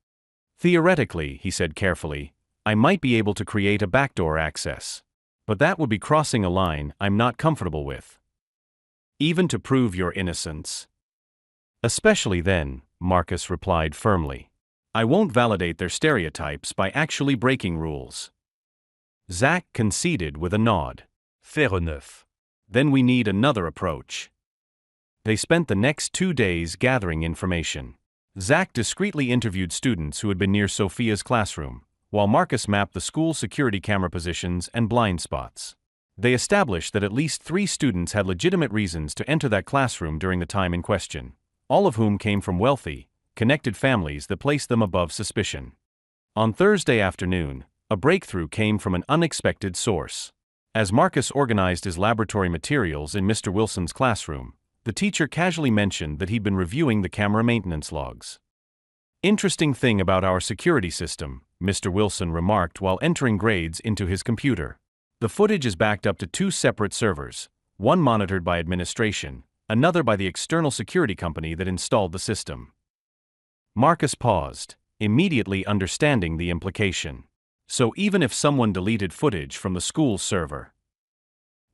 Theoretically, he said carefully, I might be able to create a backdoor access. But that would be crossing a line I'm not comfortable with. Even to prove your innocence. Especially then, Marcus replied firmly. I won't validate their stereotypes by actually breaking rules. Zach conceded with a nod. Faire neuf. Then we need another approach. They spent the next 2 days gathering information. Zach discreetly interviewed students who had been near Sophia's classroom, while Marcus mapped the school's security camera positions and blind spots. They established that at least 3 students had legitimate reasons to enter that classroom during the time in question, all of whom came from wealthy, connected families that placed them above suspicion. On Thursday afternoon, a breakthrough came from an unexpected source. As Marcus organized his laboratory materials in Mr. Wilson's classroom, the teacher casually mentioned that he'd been reviewing the camera maintenance logs. Interesting thing about our security system, Mr. Wilson remarked while entering grades into his computer. The footage is backed up to 2 separate servers, one monitored by administration, another by the external security company that installed the system. Marcus paused, immediately understanding the implication. So even if someone deleted footage from the school's server,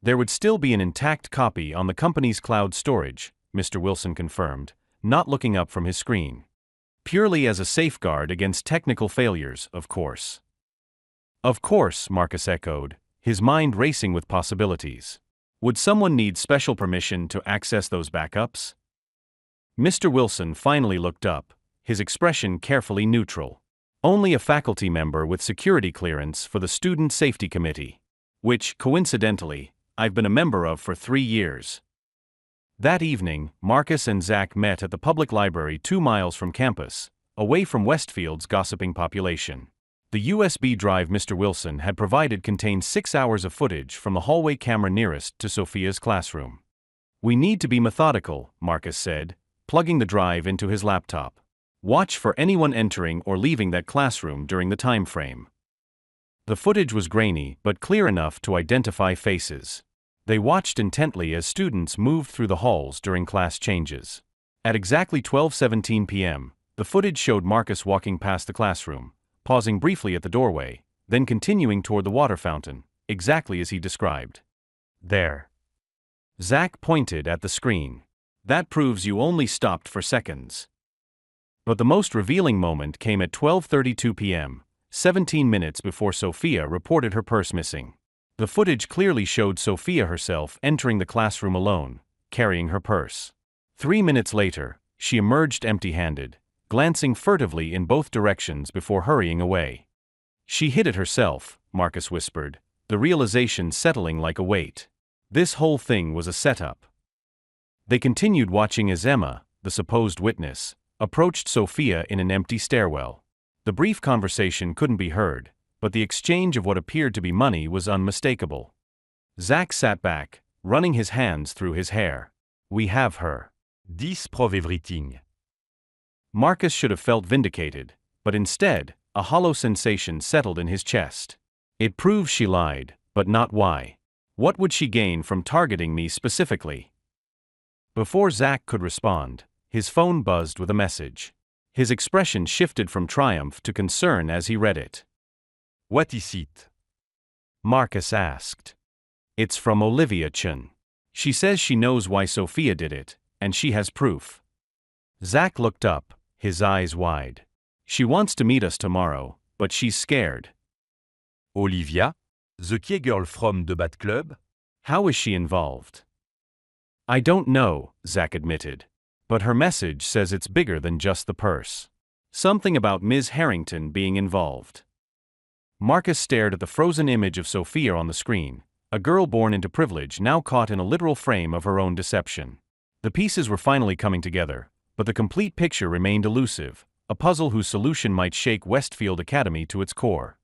there would still be an intact copy on the company's cloud storage, Mr. Wilson confirmed, not looking up from his screen. Purely as a safeguard against technical failures, of course. Of course, Marcus echoed, his mind racing with possibilities. Would someone need special permission to access those backups? Mr. Wilson finally looked up, his expression carefully neutral. Only a faculty member with security clearance for the Student Safety Committee, which, coincidentally, I've been a member of for 3 years. That evening, Marcus and Zach met at the public library 2 miles from campus, away from Westfield's gossiping population. The USB drive Mr. Wilson had provided contained 6 hours of footage from the hallway camera nearest to Sophia's classroom. We need to be methodical, Marcus said, plugging the drive into his laptop. Watch for anyone entering or leaving that classroom during the time frame. The footage was grainy but clear enough to identify faces. They watched intently as students moved through the halls during class changes. At exactly 12:17 p.m., the footage showed Marcus walking past the classroom, pausing briefly at the doorway, then continuing toward the water fountain, exactly as he described. There. Zach pointed at the screen. That proves you only stopped for seconds. But the most revealing moment came at 12:32 p.m., 17 minutes before Sophia reported her purse missing. The footage clearly showed Sophia herself entering the classroom alone, carrying her purse. 3 minutes later, she emerged empty-handed, glancing furtively in both directions before hurrying away. She hid it herself, Marcus whispered, the realization settling like a weight. This whole thing was a setup. They continued watching as Emma, the supposed witness, approached Sophia in an empty stairwell. The brief conversation couldn't be heard, but the exchange of what appeared to be money was unmistakable. Zach sat back, running his hands through his hair. We have her. This prove everything. Marcus should have felt vindicated, but instead, a hollow sensation settled in his chest. It proves she lied, but not why. What would she gain from targeting me specifically? Before Zach could respond, his phone buzzed with a message. His expression shifted from triumph to concern as he read it. What is it? Marcus asked. It's from Olivia Chen. She says she knows why Sophia did it, and she has proof. Zach looked up, his eyes wide. She wants to meet us tomorrow, but she's scared. Olivia? The key girl from the Bat Club? How is she involved? I don't know, Zach admitted. But her message says it's bigger than just the purse. Something about Ms. Harrington being involved. Marcus stared at the frozen image of Sophia on the screen, a girl born into privilege now caught in a literal frame of her own deception. The pieces were finally coming together, but the complete picture remained elusive, a puzzle whose solution might shake Westfield Academy to its core.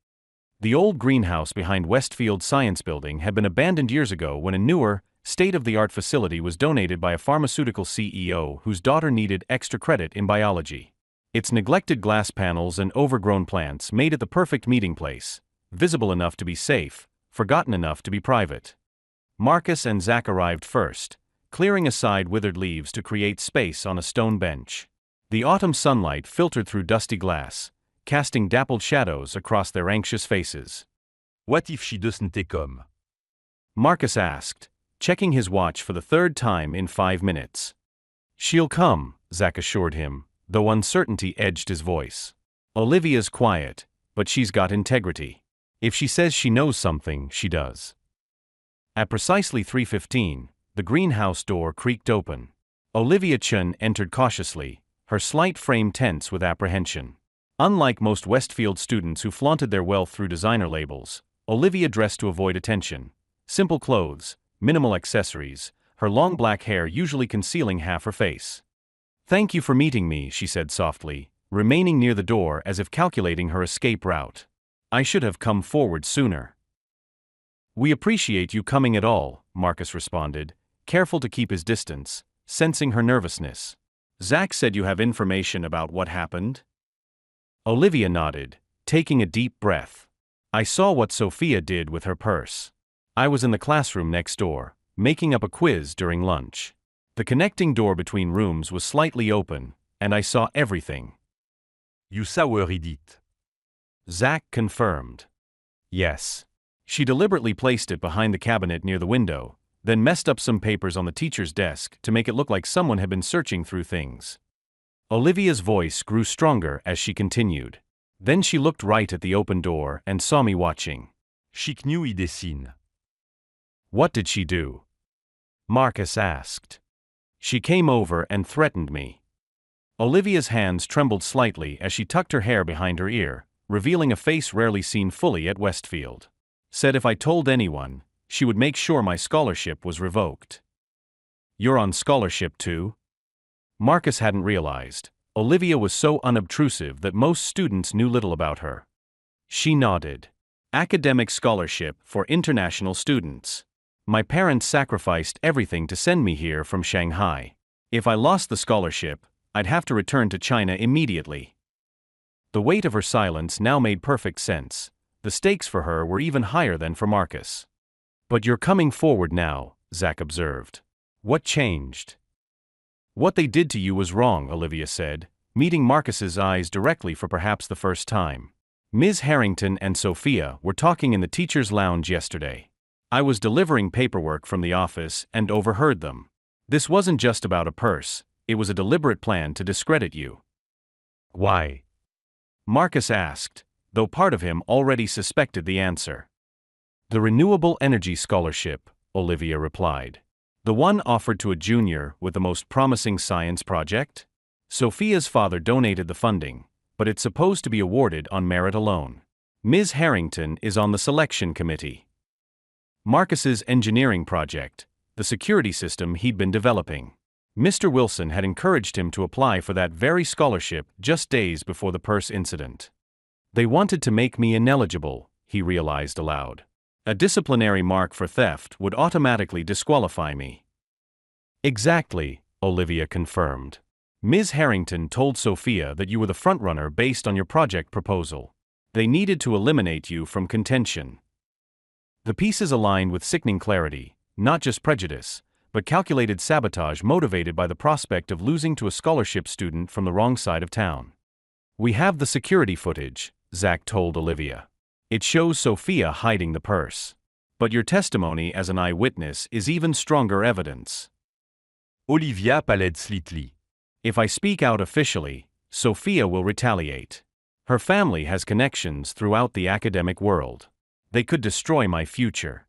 The old greenhouse behind Westfield Science Building had been abandoned years ago when a newer, state-of-the-art facility was donated by a pharmaceutical CEO whose daughter needed extra credit in biology. Its neglected glass panels and overgrown plants made it the perfect meeting place, visible enough to be safe, forgotten enough to be private. Marcus and Zach arrived first, clearing aside withered leaves to create space on a stone bench. The autumn sunlight filtered through dusty glass, casting dappled shadows across their anxious faces. What if she doesn't come? Marcus asked, checking his watch for the third time in 5 minutes. She'll come, Zach assured him, though uncertainty edged his voice. Olivia's quiet, but she's got integrity. If she says she knows something, she does. At precisely 3:15, the greenhouse door creaked open. Olivia Chen entered cautiously, her slight frame tense with apprehension. Unlike most Westfield students who flaunted their wealth through designer labels, Olivia dressed to avoid attention. Simple clothes, minimal accessories, her long black hair usually concealing half her face. Thank you for meeting me, she said softly, remaining near the door as if calculating her escape route. I should have come forward sooner. We appreciate you coming at all, Marcus responded, careful to keep his distance, sensing her nervousness. Zach said you have information about what happened? Olivia nodded, taking a deep breath. I saw what Sophia did with her purse. I was in the classroom next door, making up a quiz during lunch. The connecting door between rooms was slightly open, and I saw everything. You saw her read it. Zach confirmed. Yes. She deliberately placed it behind the cabinet near the window, then messed up some papers on the teacher's desk to make it look like someone had been searching through things. Olivia's voice grew stronger as she continued. Then she looked right at the open door and saw me watching. She knew I dessine. What did she do? Marcus asked. She came over and threatened me. Olivia's hands trembled slightly as she tucked her hair behind her ear, revealing a face rarely seen fully at Westfield. Said if I told anyone, she would make sure my scholarship was revoked. You're on scholarship too? Marcus hadn't realized. Olivia was so unobtrusive that most students knew little about her. She nodded. Academic scholarship for international students. My parents sacrificed everything to send me here from Shanghai. If I lost the scholarship, I'd have to return to China immediately. The weight of her silence now made perfect sense. The stakes for her were even higher than for Marcus. But you're coming forward now, Zach observed. What changed? What they did to you was wrong, Olivia said, meeting Marcus's eyes directly for perhaps the first time. Ms. Harrington and Sophia were talking in the teacher's lounge yesterday. I was delivering paperwork from the office and overheard them. This wasn't just about a purse, it was a deliberate plan to discredit you. Why? Marcus asked, though part of him already suspected the answer. The Renewable Energy Scholarship, Olivia replied. The one offered to a junior with the most promising science project? Sophia's father donated the funding, but it's supposed to be awarded on merit alone. Ms. Harrington is on the selection committee. Marcus's engineering project, the security system he'd been developing. Mr. Wilson had encouraged him to apply for that very scholarship just days before the purse incident. They wanted to make me ineligible, he realized aloud. A disciplinary mark for theft would automatically disqualify me. Exactly, Olivia confirmed. Ms. Harrington told Sophia that you were the frontrunner based on your project proposal. They needed to eliminate you from contention. The pieces aligned with sickening clarity, not just prejudice, but calculated sabotage motivated by the prospect of losing to a scholarship student from the wrong side of town. We have the security footage, Zach told Olivia. It shows Sophia hiding the purse. But your testimony as an eyewitness is even stronger evidence. Olivia paled slightly. If I speak out officially, Sophia will retaliate. Her family has connections throughout the academic world. They could destroy my future.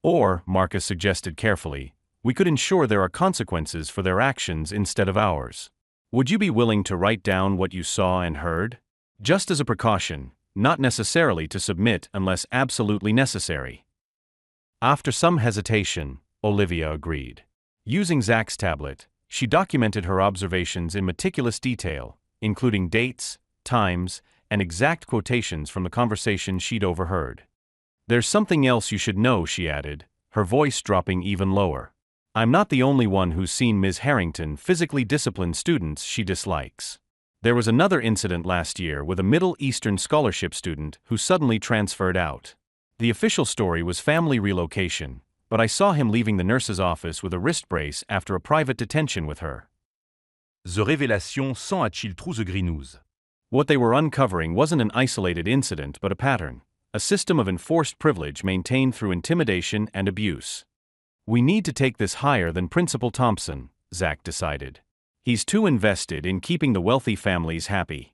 Or, Marcus suggested carefully, we could ensure there are consequences for their actions instead of ours. Would you be willing to write down what you saw and heard? Just as a precaution, not necessarily to submit unless absolutely necessary. After some hesitation, Olivia agreed. Using Zach's tablet, she documented her observations in meticulous detail, including dates, times, and exact quotations from the conversation she'd overheard. There's something else you should know, she added, her voice dropping even lower. I'm not the only one who's seen Ms. Harrington physically discipline students she dislikes. There was another incident last year with a Middle Eastern scholarship student who suddenly transferred out. The official story was family relocation, but I saw him leaving the nurse's office with a wrist brace after a private detention with her. The révélation sans a-t-il trop the grenouilles. What they were uncovering wasn't an isolated incident but a pattern, a system of enforced privilege maintained through intimidation and abuse. We need to take this higher than Principal Thompson, Zach decided. He's too invested in keeping the wealthy families happy.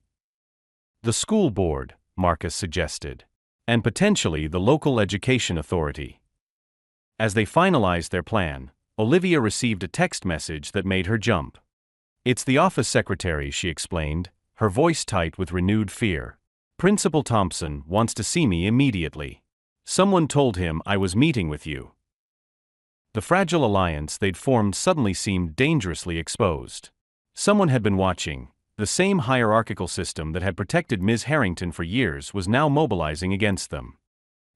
The school board, Marcus suggested. And potentially the local education authority. As they finalized their plan, Olivia received a text message that made her jump. It's the office secretary, she explained, her voice tight with renewed fear. Principal Thompson wants to see me immediately. Someone told him I was meeting with you. The fragile alliance they'd formed suddenly seemed dangerously exposed. Someone had been watching. The same hierarchical system that had protected Ms. Harrington for years was now mobilizing against them.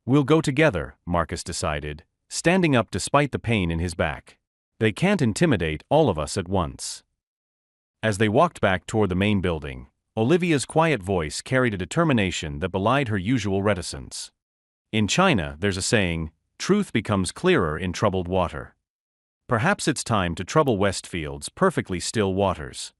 We'll go together, Marcus decided, standing up despite the pain in his back. They can't intimidate all of us at once. As they walked back toward the main building, Olivia's quiet voice carried a determination that belied her usual reticence. In China, there's a saying, truth becomes clearer in troubled water. Perhaps it's time to trouble Westfield's perfectly still waters.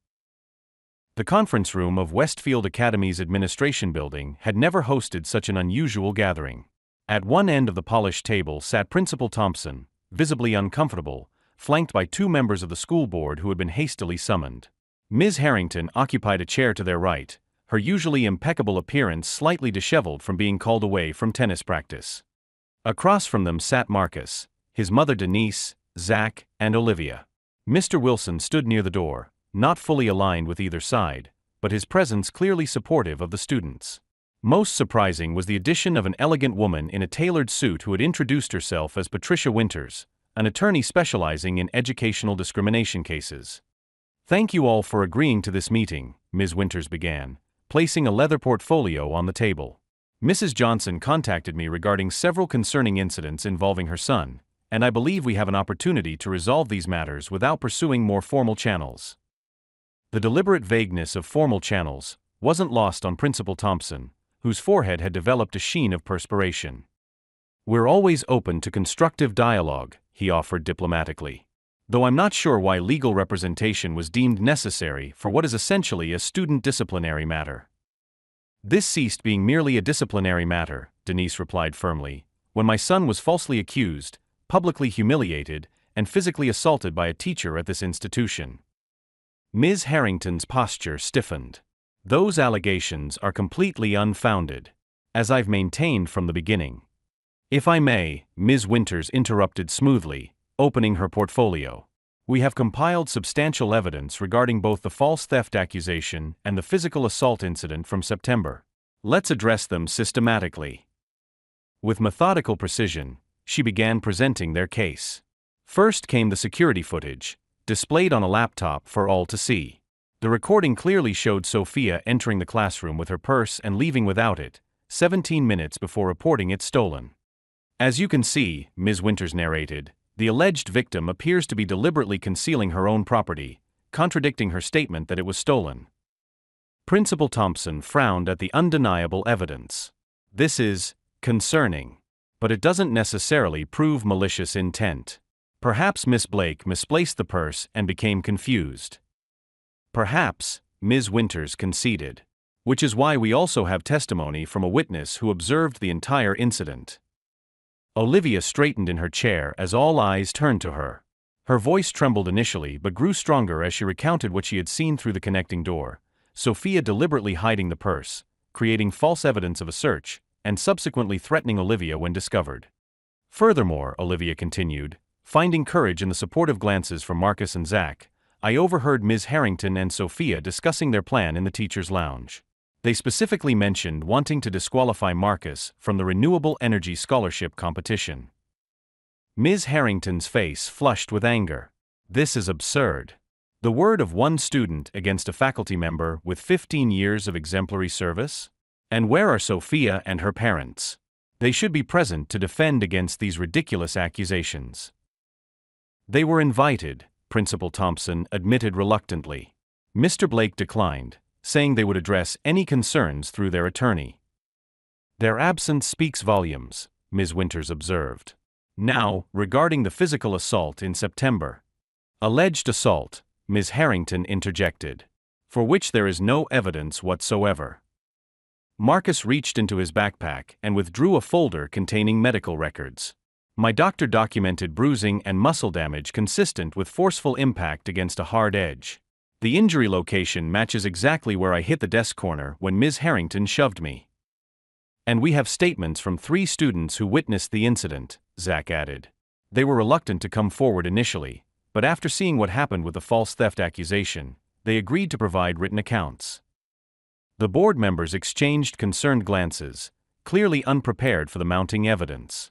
The conference room of Westfield Academy's administration building had never hosted such an unusual gathering. At one end of the polished table sat Principal Thompson, visibly uncomfortable, flanked by two members of the school board who had been hastily summoned. Ms. Harrington occupied a chair to their right, her usually impeccable appearance slightly disheveled from being called away from tennis practice. Across from them sat Marcus, his mother Denise, Zach, and Olivia. Mr. Wilson stood near the door, not fully aligned with either side, but his presence clearly supportive of the students. Most surprising was the addition of an elegant woman in a tailored suit who had introduced herself as Patricia Winters, an attorney specializing in educational discrimination cases. Thank you all for agreeing to this meeting, Ms. Winters began, placing a leather portfolio on the table. Mrs. Johnson contacted me regarding several concerning incidents involving her son, and I believe we have an opportunity to resolve these matters without pursuing more formal channels. The deliberate vagueness of formal channels wasn't lost on Principal Thompson, whose forehead had developed a sheen of perspiration. We're always open to constructive dialogue, he offered diplomatically. Though I'm not sure why legal representation was deemed necessary for what is essentially a student disciplinary matter. This ceased being merely a disciplinary matter, Denise replied firmly, when my son was falsely accused, publicly humiliated, and physically assaulted by a teacher at this institution. Ms. Harrington's posture stiffened. Those allegations are completely unfounded, as I've maintained from the beginning. If I may, Ms. Winters interrupted smoothly, opening her portfolio. We have compiled substantial evidence regarding both the false theft accusation and the physical assault incident from September. Let's address them systematically. With methodical precision, she began presenting their case. First came the security footage, displayed on a laptop for all to see. The recording clearly showed Sophia entering the classroom with her purse and leaving without it, 17 minutes before reporting it stolen. As you can see, Ms. Winters narrated, the alleged victim appears to be deliberately concealing her own property, contradicting her statement that it was stolen. Principal Thompson frowned at the undeniable evidence. This is concerning, but it doesn't necessarily prove malicious intent. Perhaps Miss Blake misplaced the purse and became confused. Perhaps, Ms. Winters conceded. Which is why we also have testimony from a witness who observed the entire incident. Olivia straightened in her chair as all eyes turned to her. Her voice trembled initially but grew stronger as she recounted what she had seen through the connecting door, Sophia deliberately hiding the purse, creating false evidence of a search, and subsequently threatening Olivia when discovered. Furthermore, Olivia continued, finding courage in the supportive glances from Marcus and Zach, I overheard Ms. Harrington and Sophia discussing their plan in the teacher's lounge. They specifically mentioned wanting to disqualify Marcus from the Renewable Energy Scholarship competition. Ms. Harrington's face flushed with anger. This is absurd. The word of one student against a faculty member with 15 years of exemplary service? And where are Sophia and her parents? They should be present to defend against these ridiculous accusations. They were invited, Principal Thompson admitted reluctantly. Mr. Blake declined, saying they would address any concerns through their attorney. Their absence speaks volumes, Ms. Winters observed. Now, regarding the physical assault in September. Alleged assault, Ms. Harrington interjected, for which there is no evidence whatsoever. Marcus reached into his backpack and withdrew a folder containing medical records. My doctor documented bruising and muscle damage consistent with forceful impact against a hard edge. The injury location matches exactly where I hit the desk corner when Ms. Harrington shoved me. And we have statements from 3 students who witnessed the incident, Zach added. They were reluctant to come forward initially, but after seeing what happened with the false theft accusation, they agreed to provide written accounts. The board members exchanged concerned glances, clearly unprepared for the mounting evidence.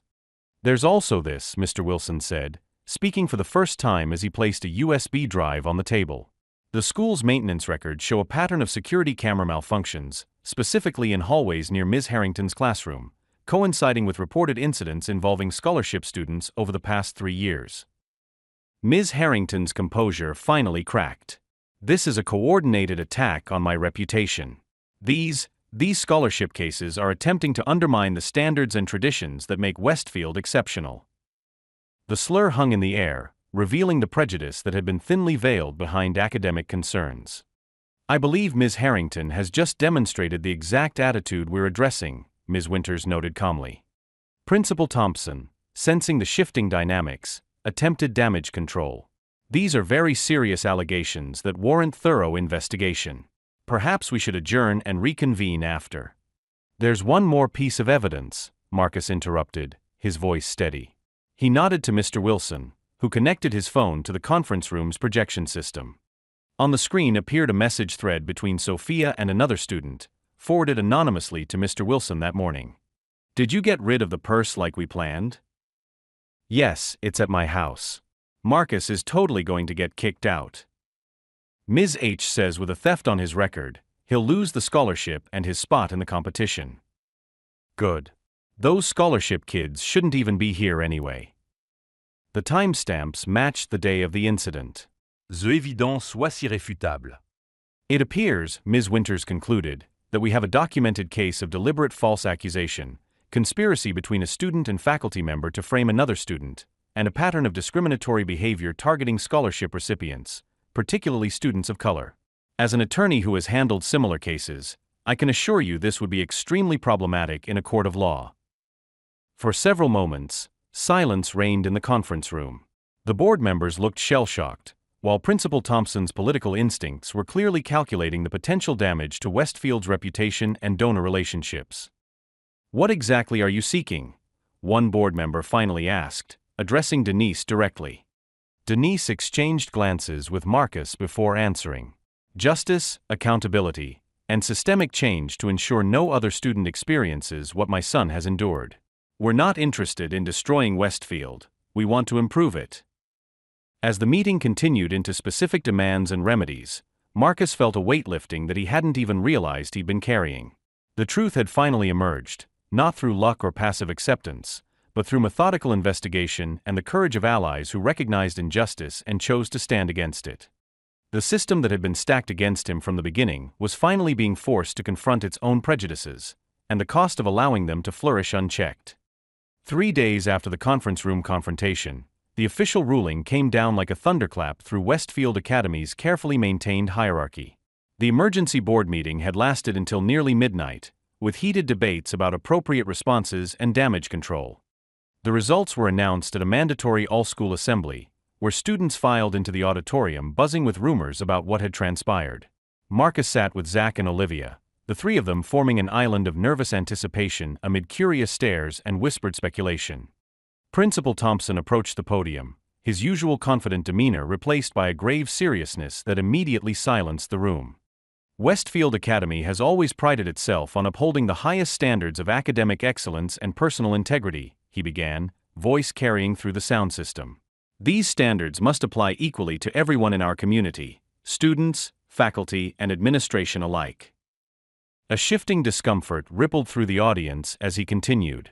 There's also this, Mr. Wilson said, speaking for the first time as he placed a USB drive on the table. The school's maintenance records show a pattern of security camera malfunctions, specifically in hallways near Ms. Harrington's classroom, coinciding with reported incidents involving scholarship students over the past 3 years. Ms. Harrington's composure finally cracked. This is a coordinated attack on my reputation. These scholarship cases are attempting to undermine the standards and traditions that make Westfield exceptional. The slur hung in the air, revealing the prejudice that had been thinly veiled behind academic concerns. I believe Ms. Harrington has just demonstrated the exact attitude we're addressing, Ms. Winters noted calmly. Principal Thompson, sensing the shifting dynamics, attempted damage control. These are very serious allegations that warrant thorough investigation. Perhaps we should adjourn and reconvene after. There's one more piece of evidence, Marcus interrupted, his voice steady. He nodded to Mr. Wilson, who connected his phone to the conference room's projection system. On the screen appeared a message thread between Sophia and another student, forwarded anonymously to Mr. Wilson that morning. Did you get rid of the purse like we planned? Yes, it's at my house. Marcus is totally going to get kicked out. Ms. H says with a theft on his record, he'll lose the scholarship and his spot in the competition. Good. Those scholarship kids shouldn't even be here anyway. The timestamps matched the day of the incident. The evidence was irréfutable. It appears, Ms. Winters concluded, that we have a documented case of deliberate false accusation, conspiracy between a student and faculty member to frame another student, and a pattern of discriminatory behavior targeting scholarship recipients, particularly students of color. As an attorney who has handled similar cases, I can assure you this would be extremely problematic in a court of law." For several moments, silence reigned in the conference room. The board members looked shell-shocked, while Principal Thompson's political instincts were clearly calculating the potential damage to Westfield's reputation and donor relationships. "What exactly are you seeking?" one board member finally asked, addressing Denise directly. Denise exchanged glances with Marcus before answering. "Justice, accountability, and systemic change to ensure no other student experiences what my son has endured. We're not interested in destroying Westfield, we want to improve it." As the meeting continued into specific demands and remedies, Marcus felt a weight lifting that he hadn't even realized he'd been carrying. The truth had finally emerged, not through luck or passive acceptance, but through methodical investigation and the courage of allies who recognized injustice and chose to stand against it. The system that had been stacked against him from the beginning was finally being forced to confront its own prejudices, and the cost of allowing them to flourish unchecked. 3 days after the conference room confrontation, the official ruling came down like a thunderclap through Westfield Academy's carefully maintained hierarchy. The emergency board meeting had lasted until nearly midnight, with heated debates about appropriate responses and damage control. The results were announced at a mandatory all-school assembly, where students filed into the auditorium buzzing with rumors about what had transpired. Marcus sat with Zach and Olivia, the three of them forming an island of nervous anticipation amid curious stares and whispered speculation. Principal Thompson approached the podium, his usual confident demeanor replaced by a grave seriousness that immediately silenced the room. "Westfield Academy has always prided itself on upholding the highest standards of academic excellence and personal integrity," he began, voice carrying through the sound system. "These standards must apply equally to everyone in our community, students, faculty, and administration alike." A shifting discomfort rippled through the audience as he continued.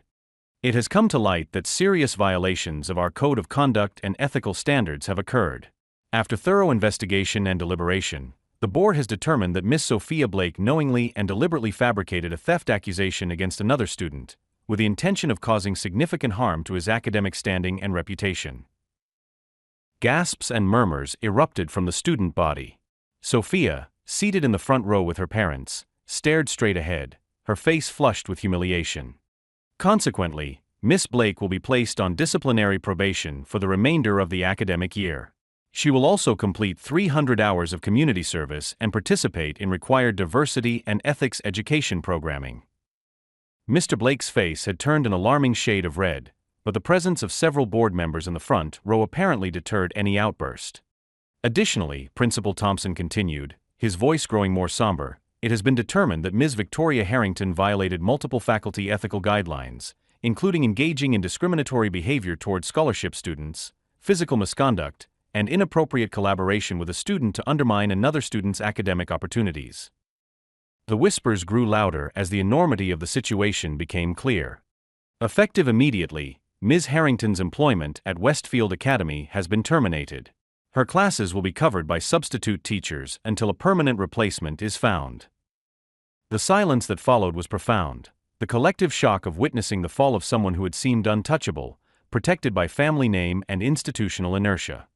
"It has come to light that serious violations of our code of conduct and ethical standards have occurred. After thorough investigation and deliberation, the board has determined that Miss Sophia Blake knowingly and deliberately fabricated a theft accusation against another student, with the intention of causing significant harm to his academic standing and reputation." Gasps and murmurs erupted from the student body. Sophia, seated in the front row with her parents, stared straight ahead, her face flushed with humiliation. Consequently, Miss Blake will be placed on disciplinary probation for the remainder of the academic year. She will also complete 300 hours of community service and participate in required diversity and ethics education programming. Mr. Blake's face had turned an alarming shade of red, but the presence of several board members in the front row apparently deterred any outburst. "Additionally," Principal Thompson continued, his voice growing more somber, "it has been determined that Ms. Victoria Harrington violated multiple faculty ethical guidelines, including engaging in discriminatory behavior toward scholarship students, physical misconduct, and inappropriate collaboration with a student to undermine another student's academic opportunities." The whispers grew louder as the enormity of the situation became clear. Effective immediately, Ms. Harrington's employment at Westfield Academy has been terminated. Her classes will be covered by substitute teachers until a permanent replacement is found. The silence that followed was profound, the collective shock of witnessing the fall of someone who had seemed untouchable, protected by family name and institutional inertia.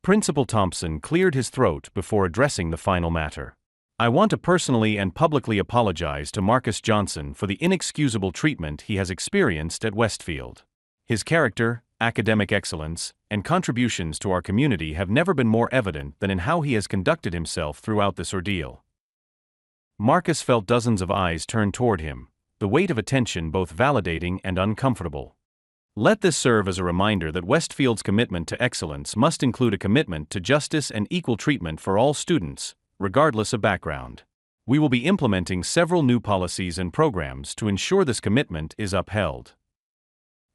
Principal Thompson cleared his throat before addressing the final matter. "I want to personally and publicly apologize to Marcus Johnson for the inexcusable treatment he has experienced at Westfield. His character, academic excellence, and contributions to our community have never been more evident than in how he has conducted himself throughout this ordeal." Marcus felt dozens of eyes turn toward him, the weight of attention both validating and uncomfortable. Let this serve as a reminder that Westfield's commitment to excellence must include a commitment to justice and equal treatment for all students, regardless of background. We will be implementing several new policies and programs to ensure this commitment is upheld.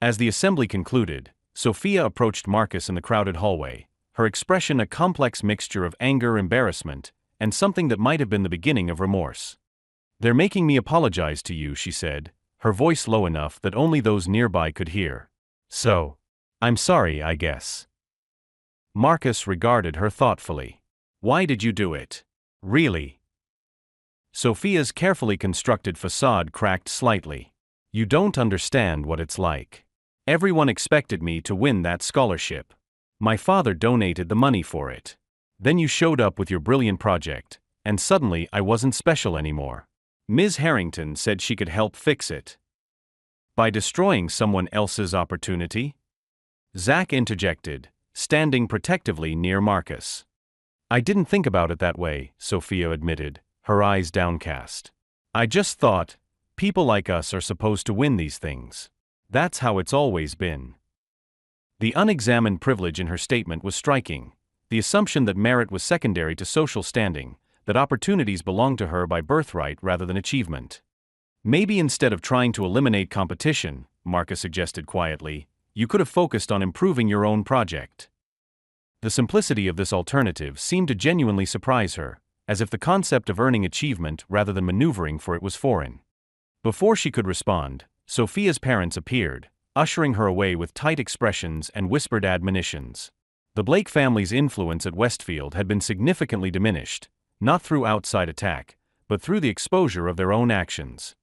As the assembly concluded, Sophia approached Marcus in the crowded hallway, her expression a complex mixture of anger, embarrassment, and something that might have been the beginning of remorse. "They're making me apologize to you," she said, her voice low enough that only those nearby could hear. "So, I'm sorry, I guess." Marcus regarded her thoughtfully. "Why did you do it? Really?" Sophia's carefully constructed facade cracked slightly. "You don't understand what it's like. Everyone expected me to win that scholarship. My father donated the money for it. Then you showed up with your brilliant project, and suddenly I wasn't special anymore. Ms. Harrington said she could help fix it. By destroying someone else's opportunity? Zach interjected, standing protectively near Marcus. I didn't think about it that way, Sophia admitted, her eyes downcast. I just thought, people like us are supposed to win these things. That's how it's always been. The unexamined privilege in her statement was striking, the assumption that merit was secondary to social standing, that opportunities belonged to her by birthright rather than achievement. Maybe instead of trying to eliminate competition, Marcus suggested quietly, you could have focused on improving your own project. The simplicity of this alternative seemed to genuinely surprise her, as if the concept of earning achievement rather than maneuvering for it was foreign. Before she could respond, Sophia's parents appeared, ushering her away with tight expressions and whispered admonitions. The Blake family's influence at Westfield had been significantly diminished, not through outside attack, but through the exposure of their own actions.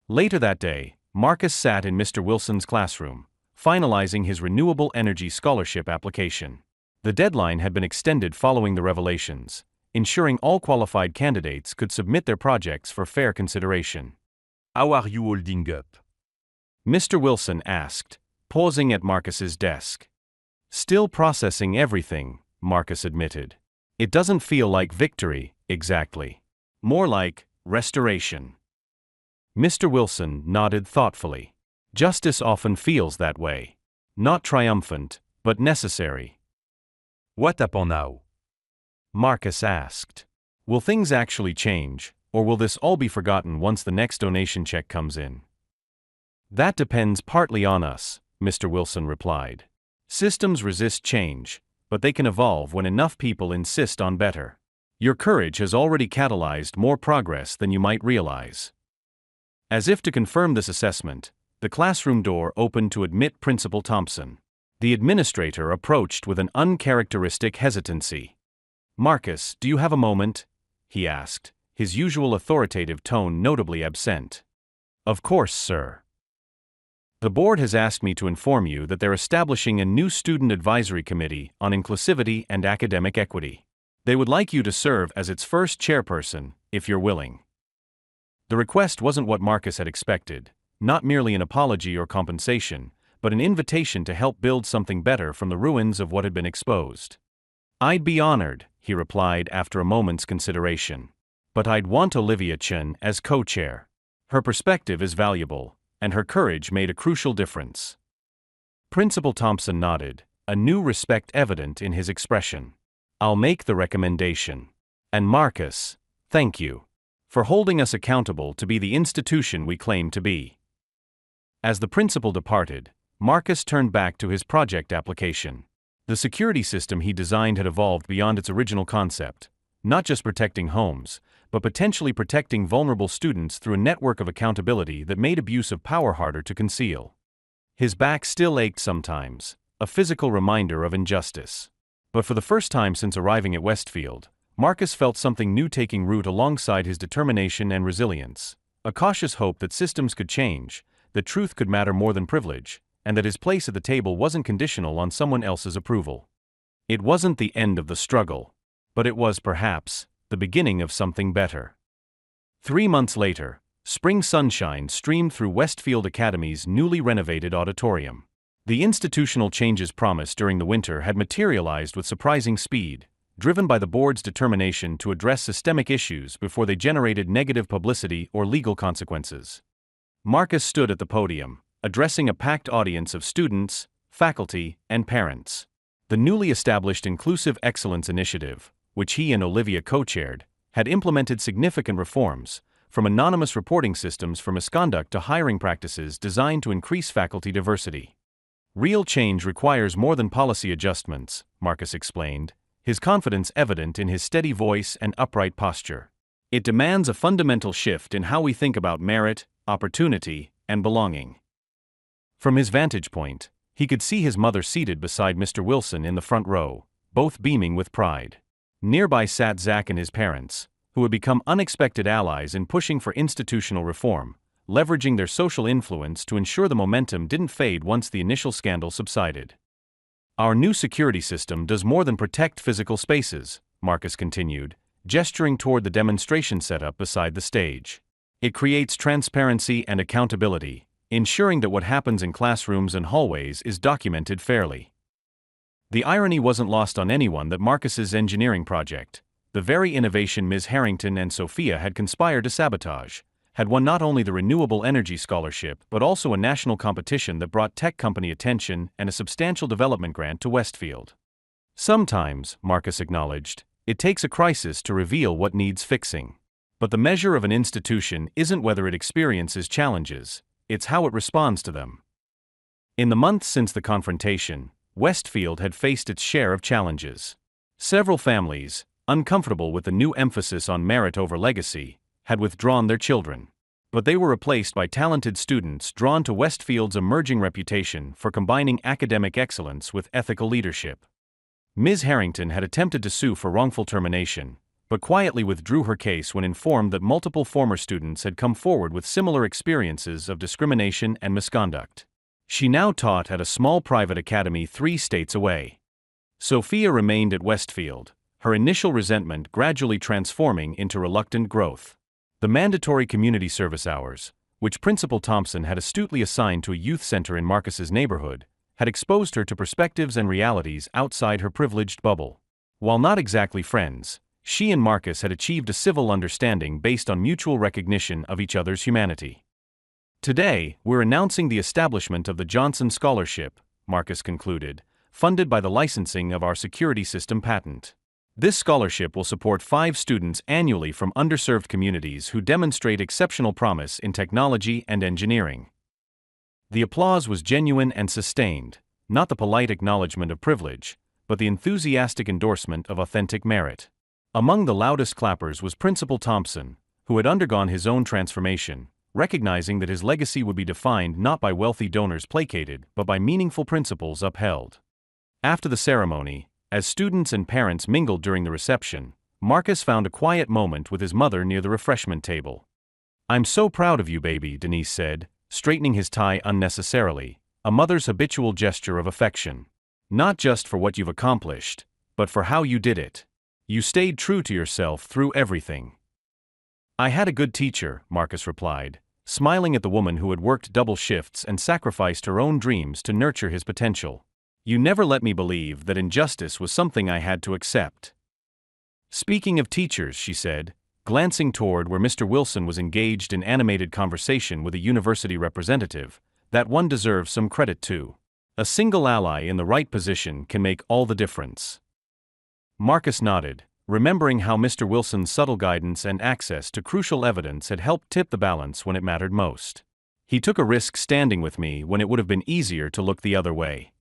Later that day, Marcus sat in Mr. Wilson's classroom, finalizing his renewable energy scholarship application. The deadline had been extended following the revelations, ensuring all qualified candidates could submit their projects for fair consideration. How are you holding up? Mr. Wilson asked, pausing at Marcus's desk. Still processing everything, Marcus admitted. It doesn't feel like victory, exactly. More like restoration. Mr. Wilson nodded thoughtfully. Justice often feels that way. Not triumphant, but necessary. What happen now? Marcus asked. Will things actually change, or will this all be forgotten once the next donation check comes in? That depends partly on us, Mr. Wilson replied. Systems resist change, but they can evolve when enough people insist on better. Your courage has already catalyzed more progress than you might realize. As if to confirm this assessment, the classroom door opened to admit Principal Thompson. The administrator approached with an uncharacteristic hesitancy. Marcus, do you have a moment? He asked, his usual authoritative tone notably absent. Of course, sir. The board has asked me to inform you that they're establishing a new student advisory committee on inclusivity and academic equity. They would like you to serve as its first chairperson, if you're willing. The request wasn't what Marcus had expected, not merely an apology or compensation, but an invitation to help build something better from the ruins of what had been exposed. I'd be honored, he replied after a moment's consideration. But I'd want Olivia Chen as co-chair. Her perspective is valuable, and her courage made a crucial difference. Principal Thompson nodded, a new respect evident in his expression. I'll make the recommendation. And Marcus, thank you for holding us accountable to be the institution we claim to be. As the principal departed, Marcus turned back to his project application. The security system he designed had evolved beyond its original concept, not just protecting homes, but potentially protecting vulnerable students through a network of accountability that made abuse of power harder to conceal. His back still ached sometimes, a physical reminder of injustice. But for the first time since arriving at Westfield, Marcus felt something new taking root alongside his determination and resilience, a cautious hope that systems could change, that truth could matter more than privilege, and that his place at the table wasn't conditional on someone else's approval. It wasn't the end of the struggle, but it was perhaps the beginning of something better. 3 months later, spring sunshine streamed through Westfield Academy's newly renovated auditorium. The institutional changes promised during the winter had materialized with surprising speed, driven by the board's determination to address systemic issues before they generated negative publicity or legal consequences. Marcus stood at the podium, addressing a packed audience of students, faculty, and parents. The newly established Inclusive Excellence Initiative, which he and Olivia co-chaired, had implemented significant reforms, from anonymous reporting systems for misconduct to hiring practices designed to increase faculty diversity. Real change requires more than policy adjustments, Marcus explained, his confidence evident in his steady voice and upright posture. It demands a fundamental shift in how we think about merit, opportunity, and belonging. From his vantage point, he could see his mother seated beside Mr. Wilson in the front row, both beaming with pride. Nearby sat Zach and his parents, who had become unexpected allies in pushing for institutional reform, leveraging their social influence to ensure the momentum didn't fade once the initial scandal subsided. Our new security system does more than protect physical spaces, Marcus continued, gesturing toward the demonstration setup beside the stage. It creates transparency and accountability, ensuring that what happens in classrooms and hallways is documented fairly. The irony wasn't lost on anyone that Marcus's engineering project, the very innovation Ms. Harrington and Sophia had conspired to sabotage, had won not only the Renewable Energy Scholarship but also a national competition that brought tech company attention and a substantial development grant to Westfield. Sometimes, Marcus acknowledged, it takes a crisis to reveal what needs fixing. But the measure of an institution isn't whether it experiences challenges, it's how it responds to them. In the months since the confrontation, Westfield had faced its share of challenges. Several families, uncomfortable with the new emphasis on merit over legacy, had withdrawn their children. But they were replaced by talented students drawn to Westfield's emerging reputation for combining academic excellence with ethical leadership. Ms. Harrington had attempted to sue for wrongful termination, but quietly withdrew her case when informed that multiple former students had come forward with similar experiences of discrimination and misconduct. She now taught at a small private academy 3 states away. Sophia remained at Westfield, her initial resentment gradually transforming into reluctant growth. The mandatory community service hours, which Principal Thompson had astutely assigned to a youth center in Marcus's neighborhood, had exposed her to perspectives and realities outside her privileged bubble. While not exactly friends, she and Marcus had achieved a civil understanding based on mutual recognition of each other's humanity. Today, we're announcing the establishment of the Johnson Scholarship, Marcus concluded, funded by the licensing of our security system patent. This scholarship will support 5 students annually from underserved communities who demonstrate exceptional promise in technology and engineering. The applause was genuine and sustained, not the polite acknowledgement of privilege, but the enthusiastic endorsement of authentic merit. Among the loudest clappers was Principal Thompson, who had undergone his own transformation, recognizing that his legacy would be defined not by wealthy donors placated but by meaningful principles upheld. After the ceremony, as students and parents mingled during the reception, Marcus found a quiet moment with his mother near the refreshment table. "I'm so proud of you, baby," Denise said, straightening his tie unnecessarily, a mother's habitual gesture of affection. "Not just for what you've accomplished, but for how you did it. You stayed true to yourself through everything." "I had a good teacher," Marcus replied, smiling at the woman who had worked double shifts and sacrificed her own dreams to nurture his potential. "You never let me believe that injustice was something I had to accept." "Speaking of teachers," she said, glancing toward where Mr. Wilson was engaged in animated conversation with a university representative, "that one deserves some credit too. A single ally in the right position can make all the difference." Marcus nodded, remembering how Mr. Wilson's subtle guidance and access to crucial evidence had helped tip the balance when it mattered most. "He took a risk standing with me when it would have been easier to look the other way."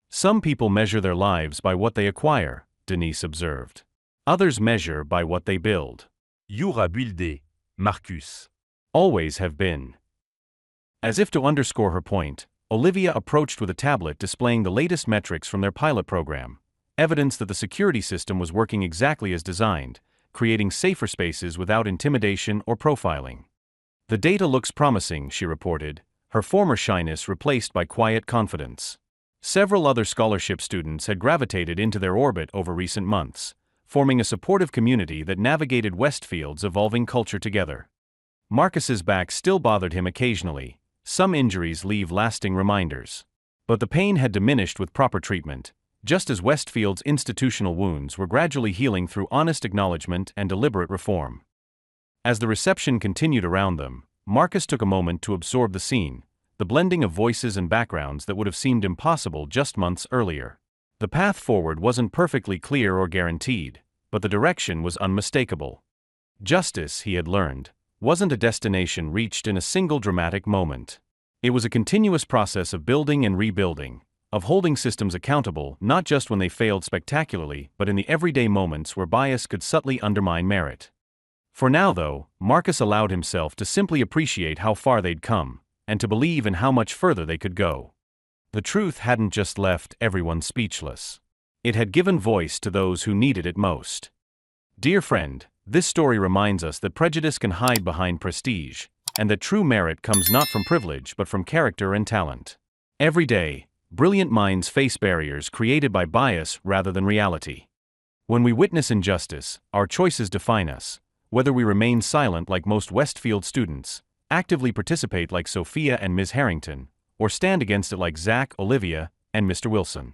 "Some people measure their lives by what they acquire," Denise observed. "Others measure by what they build." Jura buildé, Marcus. "Always have been." As if to underscore her point, Olivia approached with a tablet displaying the latest metrics from their pilot program, evidence that the security system was working exactly as designed, creating safer spaces without intimidation or profiling. "The data looks promising," she reported, her former shyness replaced by quiet confidence. Several other scholarship students had gravitated into their orbit over recent months, forming a supportive community that navigated Westfield's evolving culture together. Marcus's back still bothered him occasionally. Some injuries leave lasting reminders. But the pain had diminished with proper treatment, just as Westfield's institutional wounds were gradually healing through honest acknowledgement and deliberate reform. As the reception continued around them, Marcus took a moment to absorb the scene, the blending of voices and backgrounds that would have seemed impossible just months earlier. The path forward wasn't perfectly clear or guaranteed, but the direction was unmistakable. Justice, he had learned, wasn't a destination reached in a single dramatic moment. It was a continuous process of building and rebuilding, of holding systems accountable not just when they failed spectacularly but in the everyday moments where bias could subtly undermine merit. For now, though, Marcus allowed himself to simply appreciate how far they'd come, and to believe in how much further they could go. The truth hadn't just left everyone speechless. It had given voice to those who needed it most. Dear friend, this story reminds us that prejudice can hide behind prestige, and that true merit comes not from privilege but from character and talent. Every day, brilliant minds face barriers created by bias rather than reality. When we witness injustice, our choices define us, whether we remain silent like most Westfield students, actively participate like Sophia and Ms. Harrington, or stand against it like Zach, Olivia, and Mr. Wilson.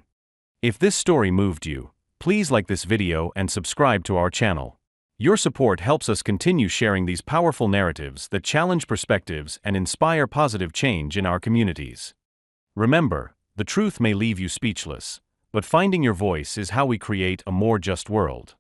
If this story moved you, please like this video and subscribe to our channel. Your support helps us continue sharing these powerful narratives that challenge perspectives and inspire positive change in our communities. Remember, the truth may leave you speechless, but finding your voice is how we create a more just world.